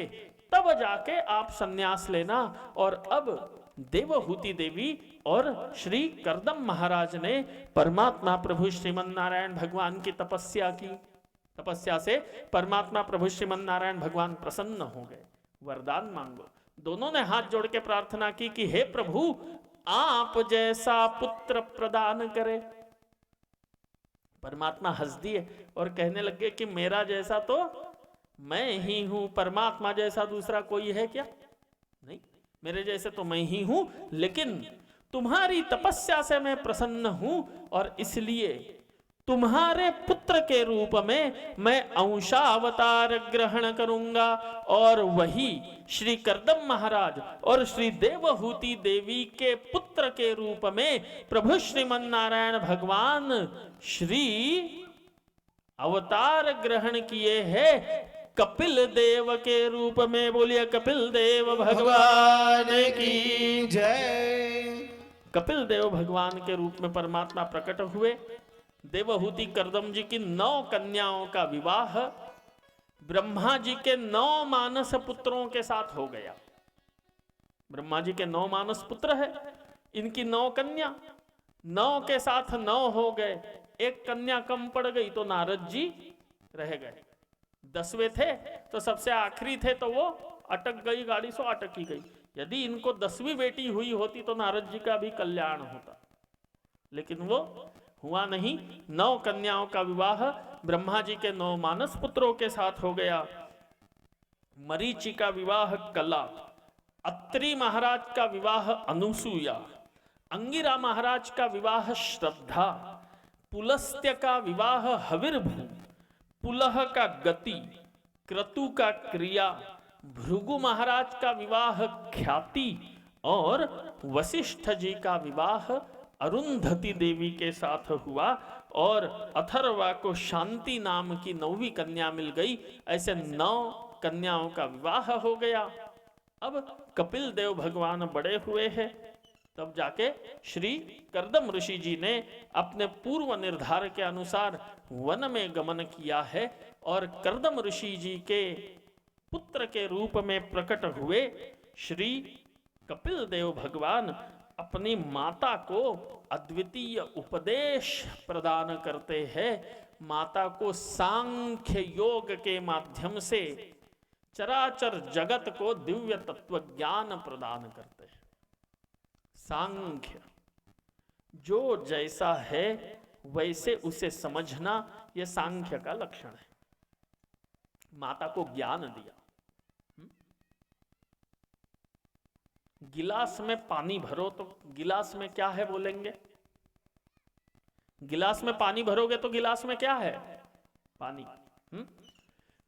तब जाके आप संन्यास लेना। और अब देवहूति देवी और श्री कर्दम महाराज ने परमात्मा प्रभु श्रीमन नारायण भगवान की तपस्या की। तपस्या से परमात्मा प्रभु श्रीमन नारायण भगवान प्रसन्न हो गए। वरदान मांगो। दोनों ने हाथ जोड़ के प्रार्थना की कि हे प्रभु आप जैसा पुत्र प्रदान करे। परमात्मा हंस दिए और कहने लगे कि मेरा जैसा तो मैं ही हूं, परमात्मा जैसा दूसरा कोई है क्या? नहीं, मेरे जैसे तो मैं ही हूं, लेकिन तुम्हारी तपस्या से मैं प्रसन्न हूं और इसलिए तुम्हारे पुत्र के रूप में मैं अंशावतार ग्रहण करूंगा। और वही श्री कर्दम महाराज और श्री देवहूति देवी के पुत्र के रूप में प्रभु श्रीमन नारायण भगवान श्री अवतार ग्रहण किए हैं कपिल देव के रूप में। बोलिए कपिल देव भगवान की जय। कपिल देव भगवान के रूप में परमात्मा प्रकट हुए। देवहूति कर्दम जी की 9 कन्याओं का विवाह ब्रह्मा जी के 9 मानस पुत्रों के साथ हो गया। ब्रह्मा जी के 9 मानस पुत्र है, इनकी 9 कन्या, 9 के साथ 9 हो गए। एक कन्या कम पड़ गई तो नारद जी रह गए। 10वें थे तो सबसे आखिरी थे तो वो अटक गई, गाड़ी सो अटक ही गई। यदि इनको 10वीं बेटी हुई होती तो नारद जी का भी कल्याण होता। लेकिन वो हुआ नहीं। 9 कन्याओं का विवाह ब्रह्मा जी के 9 मानस पुत्रों के साथ हो गया। मरीचि का विवाह कला, अत्रि महाराज का विवाह अनुसूया, अंगिरा महाराज का विवाह श्रद्धा, पुलस्त्य का विवाह हविर्भू, पुलह का गति, क्रतु का क्रिया, भृगु महाराज का विवाह ख्याति और वशिष्ठ जी का विवाह अरुंधति देवी के साथ हुआ। और अथर्वा को शांति नाम की 9वीं कन्या मिल गई। ऐसे 9 कन्याओं का विवाह हो गया। अब कपिल देव भगवान बड़े हुए हैं, तब जाके श्री कर्दम ऋषि जी ने अपने पूर्व निर्धार के अनुसार वन में गमन किया है और कर्दम ऋषि जी के पुत्र के रूप में प्रकट हुए श्री कपिल देव भगवान अपनी माता को अद्वितीय उपदेश प्रदान करते हैं। माता को सांख्य योग के माध्यम से चराचर जगत को दिव्य तत्व ज्ञान प्रदान करते हैं। सांख्य, जो जैसा है वैसे उसे समझना, यह सांख्य का लक्षण है। माता को ज्ञान दिया। गिलास में पानी भरो तो गिलास में क्या है बोलेंगे? गिलास में पानी भरोगे तो गिलास में क्या है? पानी।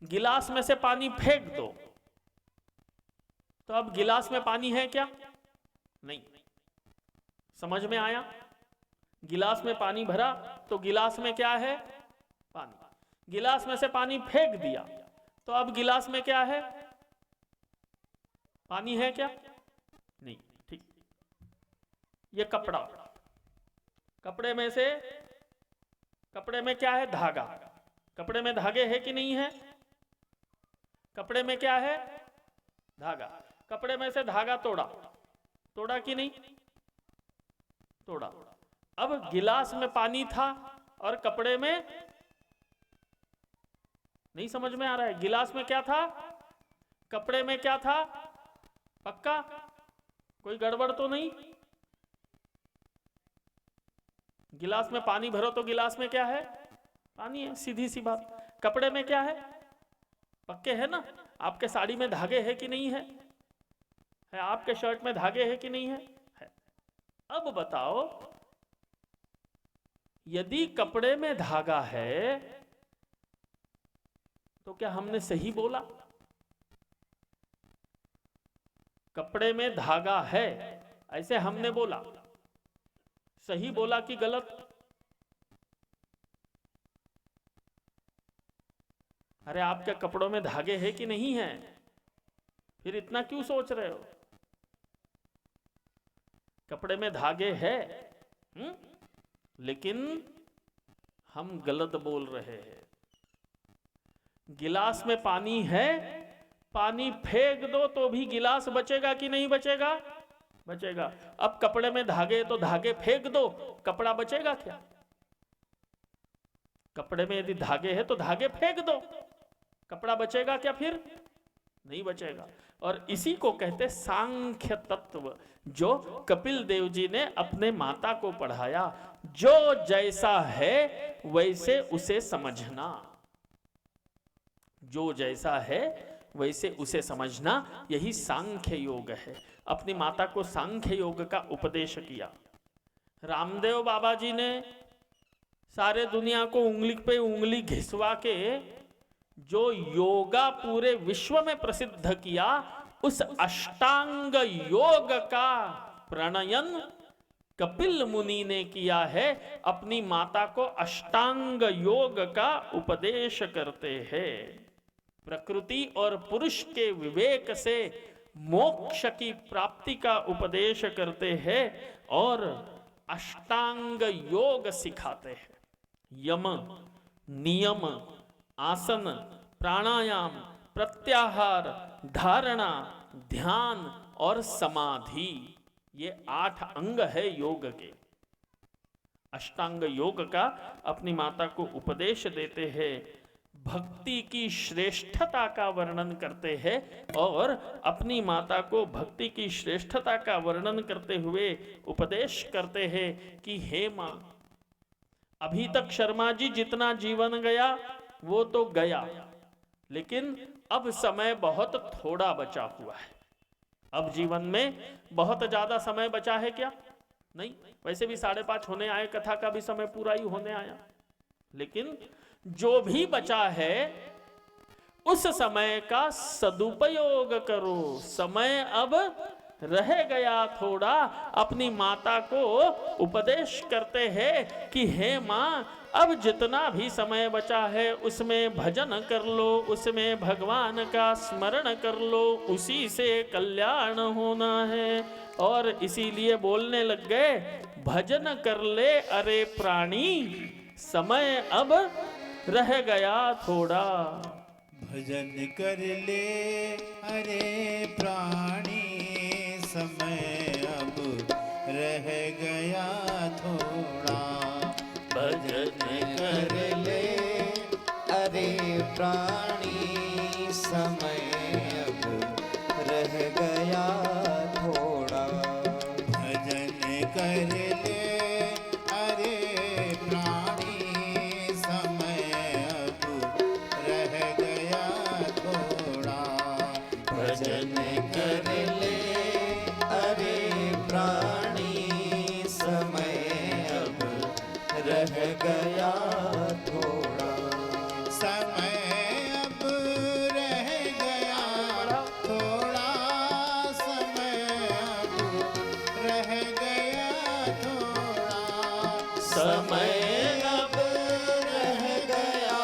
गिलास में से पानी फेंक दो तो अब गिलास में पानी है क्या? नहीं। समझ में आया? गिलास में पानी भरा तो गिलास में क्या है? पानी। गिलास में से पानी फेंक दिया तो अब गिलास में क्या है? पानी है क्या? नहीं। ठीक। ये कपड़ा, कपड़े में से, कपड़े में क्या है? धागा। कपड़े में धागे है कि नहीं है? कपड़े में क्या है? धागा। कपड़े में से धागा तोड़ा, तोड़ा कि नहीं? तोड़ा। अब गिलास में पानी था और कपड़े में नहीं। समझ में आ रहा है? गिलास में क्या था, कपड़े में क्या था? पक्का? कोई गड़बड़ तो नहीं? गिलास में पानी भरो तो गिलास में क्या है? पानी है, सीधी सी बात। कपड़े में क्या है? पक्के है ना? आपके साड़ी में धागे है कि नहीं है? है। आपके शर्ट में धागे है कि नहीं है? है। अब बताओ, यदि कपड़े में धागा है तो क्या हमने सही बोला? कपड़े में धागा है ऐसे हमने बोला, सही बोला कि गलत? अरे आपके कपड़ों में धागे है कि नहीं है? फिर इतना क्यों सोच रहे हो? कपड़े में धागे है, लेकिन हम गलत बोल रहे हैं। गिलास में पानी है, पानी फेंक दो तो भी गिलास बचेगा कि नहीं बचेगा? बचेगा। अब कपड़े में धागे तो धागे फेंक दो, कपड़ा बचेगा क्या? कपड़े में यदि धागे है तो धागे फेंक दो, कपड़ा बचेगा क्या? फिर नहीं बचेगा। और इसी को कहते सांख्य तत्व, जो कपिल देव जी ने अपने माता को पढ़ाया। जो जैसा है वैसे उसे समझना, जो जैसा है वैसे उसे समझना, यही सांख्य योग है। अपनी माता को सांख्य योग का उपदेश किया। रामदेव बाबा जी ने सारे दुनिया को उंगली पे उंगली घिसवा के जो योगा पूरे विश्व में प्रसिद्ध किया, उस अष्टांग योग का प्रणयन कपिल मुनि ने किया है। अपनी माता को अष्टांग योग का उपदेश करते हैं। प्रकृति और पुरुष के विवेक से मोक्ष की प्राप्ति का उपदेश करते हैं और अष्टांग योग सिखाते हैं। यम, नियम, आसन, प्राणायाम, प्रत्याहार, धारणा, ध्यान और समाधि, ये 8 अंग है योग के। अष्टांग योग का अपनी माता को उपदेश देते हैं। भक्ति की श्रेष्ठता का वर्णन करते हैं और अपनी माता को भक्ति की श्रेष्ठता का वर्णन करते हुए उपदेश करते हैं कि हे मां, अभी तक शर्मा जी जितना जीवन गया वो तो गया, लेकिन अब समय बहुत थोड़ा बचा हुआ है। अब जीवन में बहुत ज्यादा समय बचा है क्या? नहीं, वैसे भी 5:30 होने आए, कथा का भी समय पूरा ही होने आया, लेकिन जो भी बचा है उस समय का सदुपयोग करो। समय अब रह गया थोड़ा। अपनी माता को उपदेश करते हैं कि हे मां, अब जितना भी समय बचा है उसमें भजन कर लो, उसमें भगवान का स्मरण कर लो, उसी से कल्याण होना है। और इसीलिए बोलने लग गए, भजन कर ले अरे प्राणी, समय अब रह गया थोड़ा। भजन कर ले अरे प्राणी, समय अब रह गया थोड़ा। भजन कर ले अरे प्राणी, समय अब रह गया थोड़ा। भजन कर ले अरे प्राणी, समय अब रह गया थोड़ा। भजन कर ले अरे प्राणी, समय अब रह गया थोड़ा। समय अब रह गया थोड़ा, समय अब रह गया थोड़ा। समय अब रह गया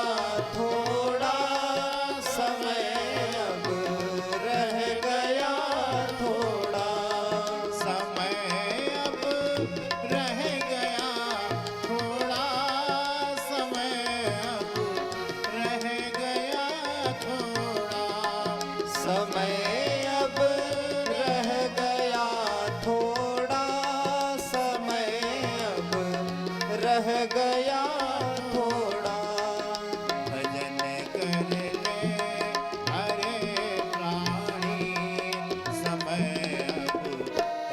थोड़ा, समय अब रह गया थोड़ा। समय अब रह गया थोड़ा, समय अब रह गया थोड़ा। समय अब रह गया थोड़ा, समय अब रह गया थोड़ा। भजन कर ले अरे प्राणी, समय अब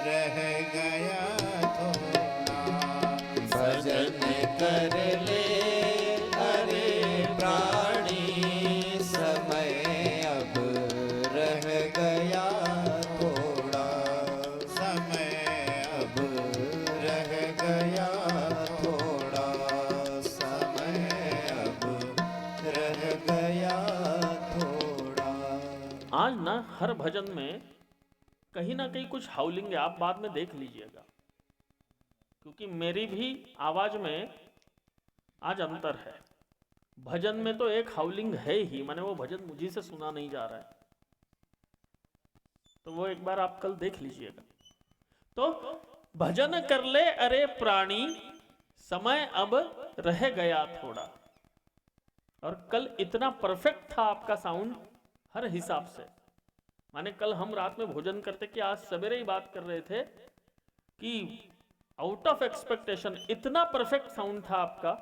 रह गया थोड़ा। भजन कर ले अरे प्राणी, समय अब रह गया थोड़ा। समय अब रह गया थोड़ा, समय अब रह गया थोड़ा। आज ना हर भजन में कहीं ना कहीं कुछ हाउलिंग है, आप बाद में देख लीजिएगा, क्योंकि मेरी भी आवाज में आज अंतर है। भजन में तो एक हाउलिंग है ही, माने वो भजन मुझे से सुना नहीं जा रहा है, तो वो एक बार आप कल देख लीजिएगा। तो भजन कर ले अरे प्राणी, समय अब रह गया थोड़ा। और कल इतना परफेक्ट था आपका साउंड हर हिसाब से, माने कल हम रात में भोजन करते कि आज सवेरे ही बात कर रहे थे कि आउट ऑफ एक्सपेक्टेशन इतना परफेक्ट साउंड था आपका।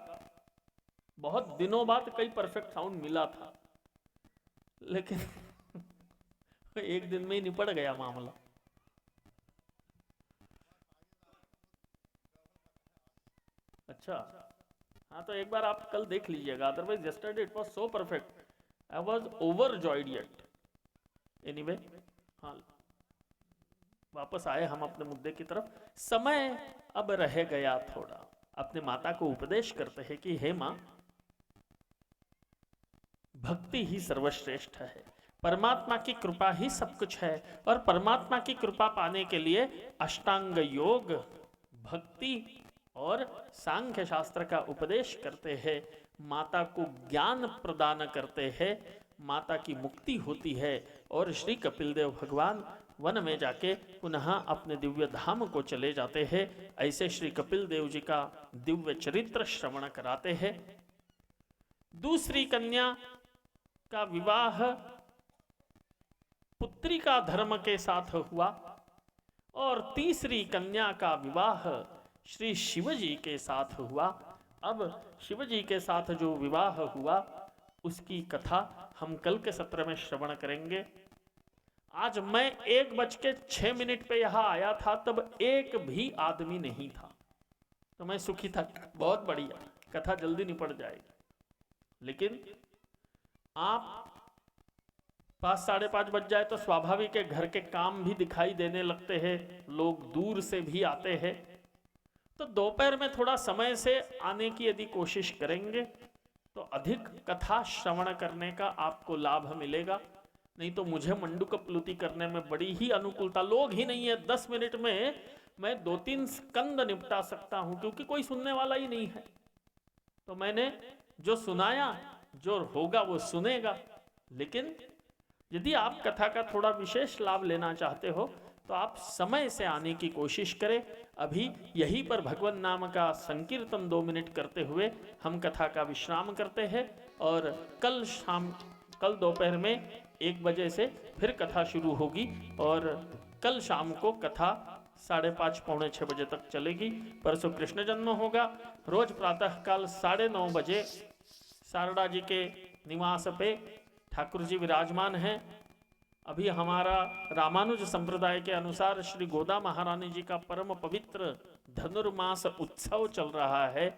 बहुत दिनों बाद कई परफेक्ट साउंड मिला था, लेकिन एक दिन में ही निपट गया मामला। अच्छा, हाँ, तो एक बार आप कल देख लीजिएगा, otherwise yesterday it was so perfect, I was overjoyed yet. Anyway, हाँ, वापस आए हम अपने मुद्दे की तरफ। समय अब रह गया थोड़ा। अपने माता को उपदेश करते हैं कि हे मां, भक्ति ही सर्वश्रेष्ठ है, परमात्मा की कृपा ही सब कुछ है, और परमात्मा की कृपा पाने के लिए अष्टांग योग, भक्ति और सांख्य शास्त्र का उपदेश करते हैं। माता को ज्ञान प्रदान करते हैं, माता की मुक्ति होती है, और श्री कपिल देव भगवान वन में जाके पुनः अपने दिव्य धाम को चले जाते हैं। ऐसे श्री कपिल देव जी का दिव्य चरित्र श्रवण कराते हैं। दूसरी कन्या का विवाह पुत्री का धर्म के साथ हुआ, और तीसरी कन्या का विवाह श्री शिवजी के साथ हुआ। अब शिवजी के साथ जो विवाह हुआ उसकी कथा हम कल के सत्र में श्रवण करेंगे। आज मैं 1:06 पे यहाँ आया था, तब एक भी आदमी नहीं था, तो मैं सुखी था, बहुत बढ़िया, कथा जल्दी निपट जाएगी। लेकिन आप 5, 5:30 बज जाए तो स्वाभाविक है घर के काम भी दिखाई देने लगते हैं, लोग दूर से भी आते हैं। तो दोपहर में थोड़ा समय से आने की यदि कोशिश करेंगे तो अधिक कथा श्रवण करने का आपको लाभ मिलेगा। नहीं तो मुझे मंडूक प्लुति करने में बड़ी ही अनुकूलता, लोग ही नहीं है, 10 मिनट में मैं 2-3 स्कंद निपटा सकता हूं, क्योंकि कोई सुनने वाला ही नहीं है। तो मैंने जो सुनाया, जो होगा वो सुनेगा। लेकिन यदि आप कथा का थोड़ा विशेष लाभ लेना चाहते हो तो आप समय से आने की कोशिश करें। अभी यहीं पर भगवान नाम का संकीर्तन 2 मिनट करते हुए हम कथा का विश्राम करते हैं, और कल दोपहर में 1 बजे से फिर कथा शुरू होगी, और कल शाम को कथा 5:30 पौने 6 बजे तक चलेगी। परसों कृष्ण जन्म होगा। रोज प्रातः काल 9:30 बजे शारदा जी के निवास पे ठाकुर जी विराजमान हैं। अभी हमारा रामानुज संप्रदाय के अनुसार श्री गोदा महारानी जी का परम पवित्र धनुर्मास उत्सव चल रहा है।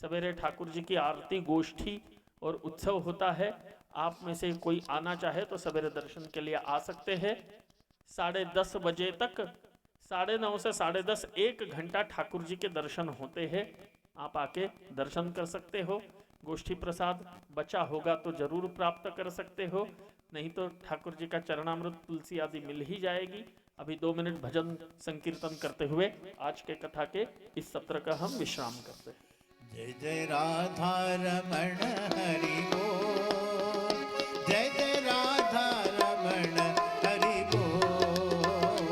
सवेरे ठाकुर जी की आरती, गोष्ठी और उत्सव होता है। आप में से कोई आना चाहे तो सवेरे दर्शन के लिए आ सकते हैं। 10:30 बजे तक, 9:30 से 10:30 1 घंटा ठाकुर जी के दर्शन होते हैं। आप आके दर्शन कर सकते हो। गोष्ठी प्रसाद बचा होगा तो जरूर प्राप्त कर सकते हो, नहीं तो ठाकुर जी का चरणामृत, तुलसी आदि मिल ही जाएगी। अभी 2 मिनट भजन संकीर्तन करते हुए आज के कथा के इस सत्र का हम विश्राम करते हैं। जय जय राधा रमण हरि बोल, जय जय राधा रमण हरि बोल,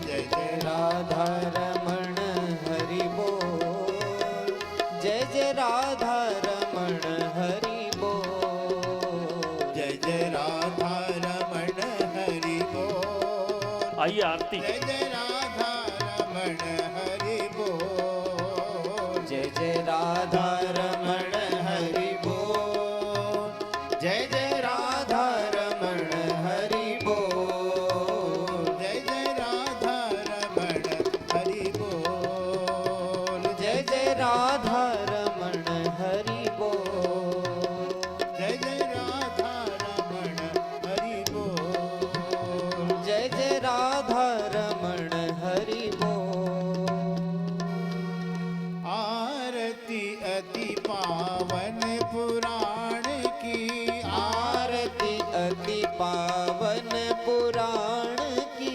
जय जय राधा रमण हरि बोल, जय जय राधा रमण हरि बोल, जय जय राधा रमण हरि बोल। आइए आरती। जय जय राधा रमण हरि बोल, जय जय राधा रमण हरि बोल, जय जय राधा रमण हरि बोल, जय जय राधा रमण हरि बोल, जय जय राधा रमण हरि बोल, जय जय राधा रमण हरि बोल, जय जय राधा रमण हरि बोल। आरती अति पावन पुराण की, आरती अति पावन पुराण की,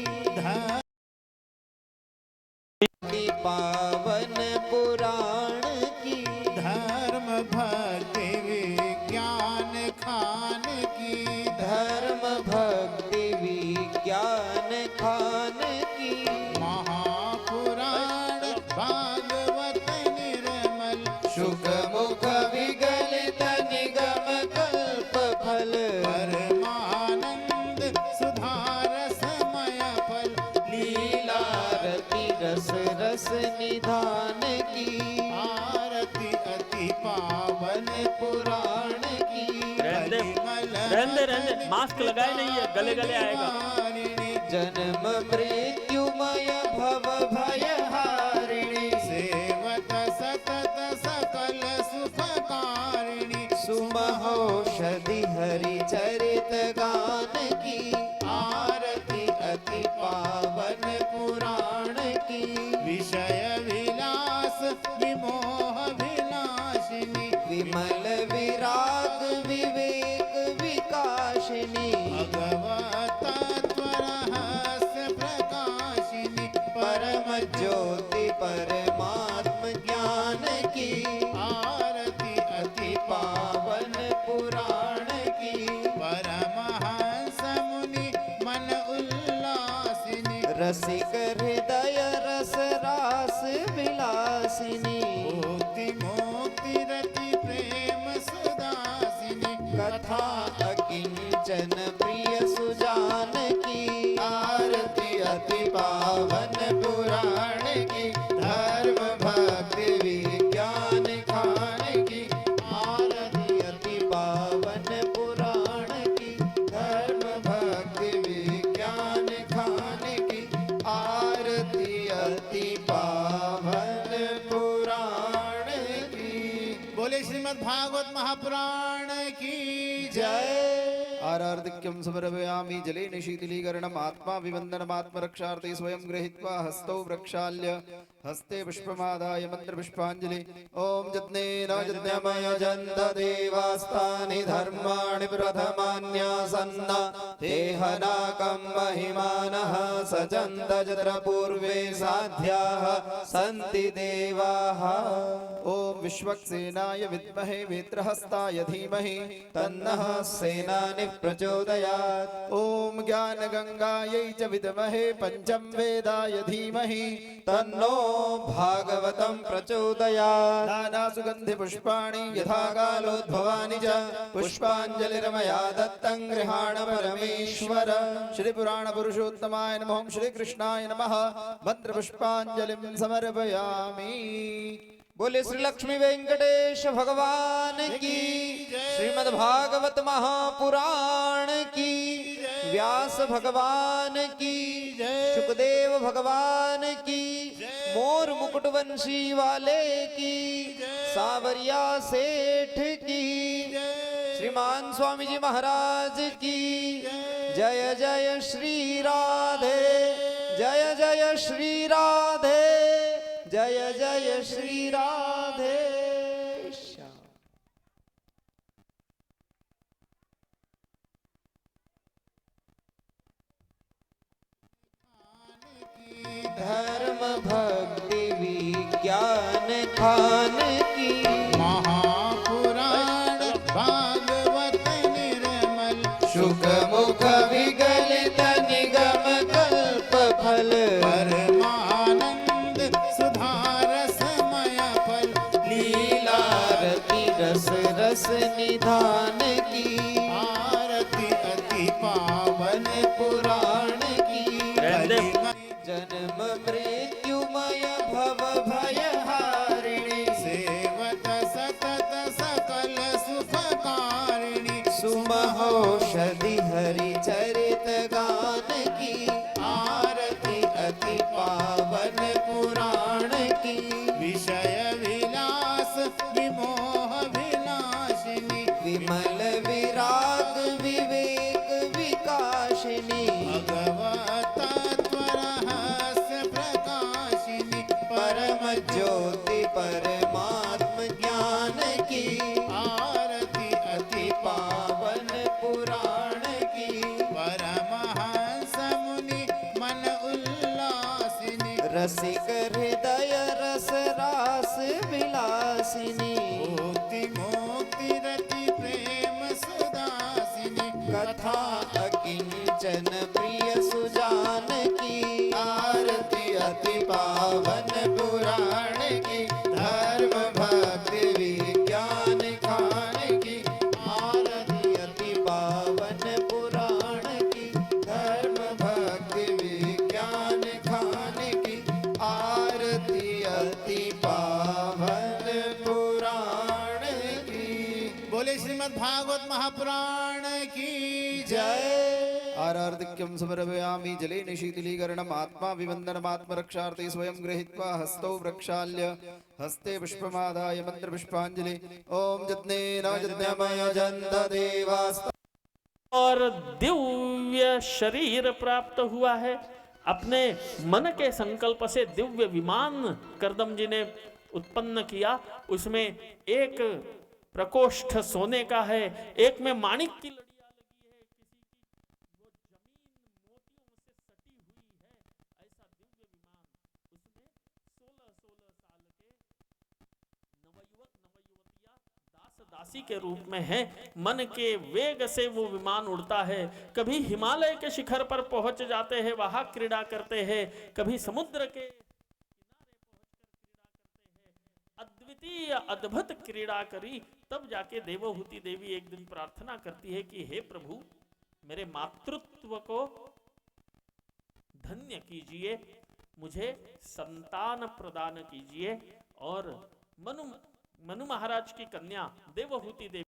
अति पावन पुराण की, धर्म भक्ति विज्ञान खान की, धर्म भक्ति विज्ञान खान की, महापुराण भागवत निर्मल, शुक मुख विगलित निगम कल्प फल, परमानंद सुधारसमय फल, लीलारति रस रस निधान की, आरती अति पावन पुराण की, रहने दे, मास्क लगाए नहीं है, गले गले आएगा। जन्म मृत्युमय भव भय हारिणी, सेवत सतत सकल सुखकारिणी, सुमहौषधि हरि चरित गान की, आरती अति पावन पुराण की, विषय विलास विमोह विनाशिनी, विमल विराग विवेक विकाशिनी, भगवत रहस्य प्रकाशिनी, परम ज्योति परमात्म ज्ञान की, आरती अति पावन पुराण की, परमहंस मुनि मन उल्लासिनी, रसिक हृदय रस रास विलासिनी, मुक्ति मुक्ति रति प्रेम सुदासिनी, कथा अकिंचन प्रिय सुजान की, आरती अति पावन पुराण की, धर्म भक्ति विज्ञान खान की, आरती अति पावन बोले श्रीमद् भागवत महापुराण की जय। आरार्धिक्यं समर्पयामि जलेन शीतलीकरणम् आत्मा विवन्दनमात्मरक्षार्थे स्वयं गृहीत्वा हस्तौ प्रक्षाल्य हस्ते पुष्पमादाय मन्त्रपुष्पाञ्जलि। ॐ यज्ञेन यज्ञमयजन्त देवास्तानि धर्माणि प्रथमान्यासन्न देहनाकं महिमानः सजन्त यत्र पूर्वे साध्याः सन्ति देवाः। ॐ विश्वक्सेनाय विद्महे वेत्रहस्ताय धीमहि तन्नः सेनानि प्रचोदयात्। ॐ ज्ञानगङ्गायै च विद्महे पञ्चम वेदाय धीमहि तन्नो भागवतं प्रचोदयात्। नानासुगन्धि पुष्पाणि यथा कालोद्भवानि च पुष्पाञ्जलिर्मया दत्तं गृहाण परमेश्वर। श्री पुराण पुरुषोत्तमाय नमः। श्री कृष्णाय नमः। मंत्र पुष्पाञ्जलिं समर्पयामि। बोले श्री लक्ष्मी वेंकटेश भगवान की, श्रीमद् भागवत महापुराण की, व्यास भगवान की, सुखदेव भगवान की, मोर मुकुटवंशी वाले की, सावरिया सेठ की, श्रीमान स्वामी जी महाराज की जय जय श्री राधे, जय जय श्री राधे, जय जय श्री राधे। धर्म भक्ति विज्ञान खान की, महापुराण भागवत निर्मल सुख मुख विगलित निगम कल्प फल, परमानंद सुधारसमय फल, लीलारती रस रस निधान की, आरती अति पावन पुराण की, रहने जन्म मृत्युमय भव भय हारिणी, सेवत सतत सकल सुखकारिणी, सुमहोषधि हरि चरित गान की, आरती अति पावन पुराण की, विषय विलास विमोह विनाशिनी, विमल विराग विवेक विकाशिनी, भगवत रहस्य प्रकाशिनी, परम ज्योति परमात्म ज्ञान की, आरती अति पावन पुराण की, परमहंस मुनि मन उल्लासिनी, रसिक हृदय रस रास विलासिनी, मुक्ति मुक्ति रति प्रेम सुदासिनी, कथा अकिंचन प्रिय सुजान की, आरती अति पावन पुराण की, धर्म भक्ति विज्ञान खान की, आरती अति पावन पुराण की, धर्म भक्ति विज्ञान खान की, आरती अति पावन पुराण की। बोले श्रीमद् भागवत महापुराण की जय। आरार्धिक्यं समर्पयामि जलेन शीतलीकरणम् आत्मा विवन्दनमात्मरक्षार्थे स्वयं गृहीत्वा हस्तौ प्रक्षाल्य हस्ते पुष्पमादाय मन्त्रपुष्पाञ्जलि। ॐ यज्ञेन यज्ञमयजन्त देवास्तानि और दिव्य शरीर प्राप्त हुआ है। अपने मन के संकल्प से दिव्य विमान करदम जी ने उत्पन्न किया। उसमें एक प्रकोष्ठ सोने का है, एक में माणिक की लड़ियां लगी है, किसी की वो जमीन मोतियों से सटी हुई है। ऐसा दिव्य विमान, उसमें 16-16 साल के नवयुवक नवयुवतियां दास दासी के रूप में हैं। मन के वेग से वो विमान उड़ता है। कभी हिमालय के शिखर पर पहुंच जाते हैं, वहां क्रीड़ा करते हैं, कभी समुद्र के अद्वितीय अद्भुत क्रीड़ा करी। तब जाके देवहूति देवी एक दिन प्रार्थना करती है कि हे प्रभु, मेरे मातृत्व को धन्य कीजिए, मुझे संतान प्रदान कीजिए। और मनु महाराज की कन्या देवहूति देवी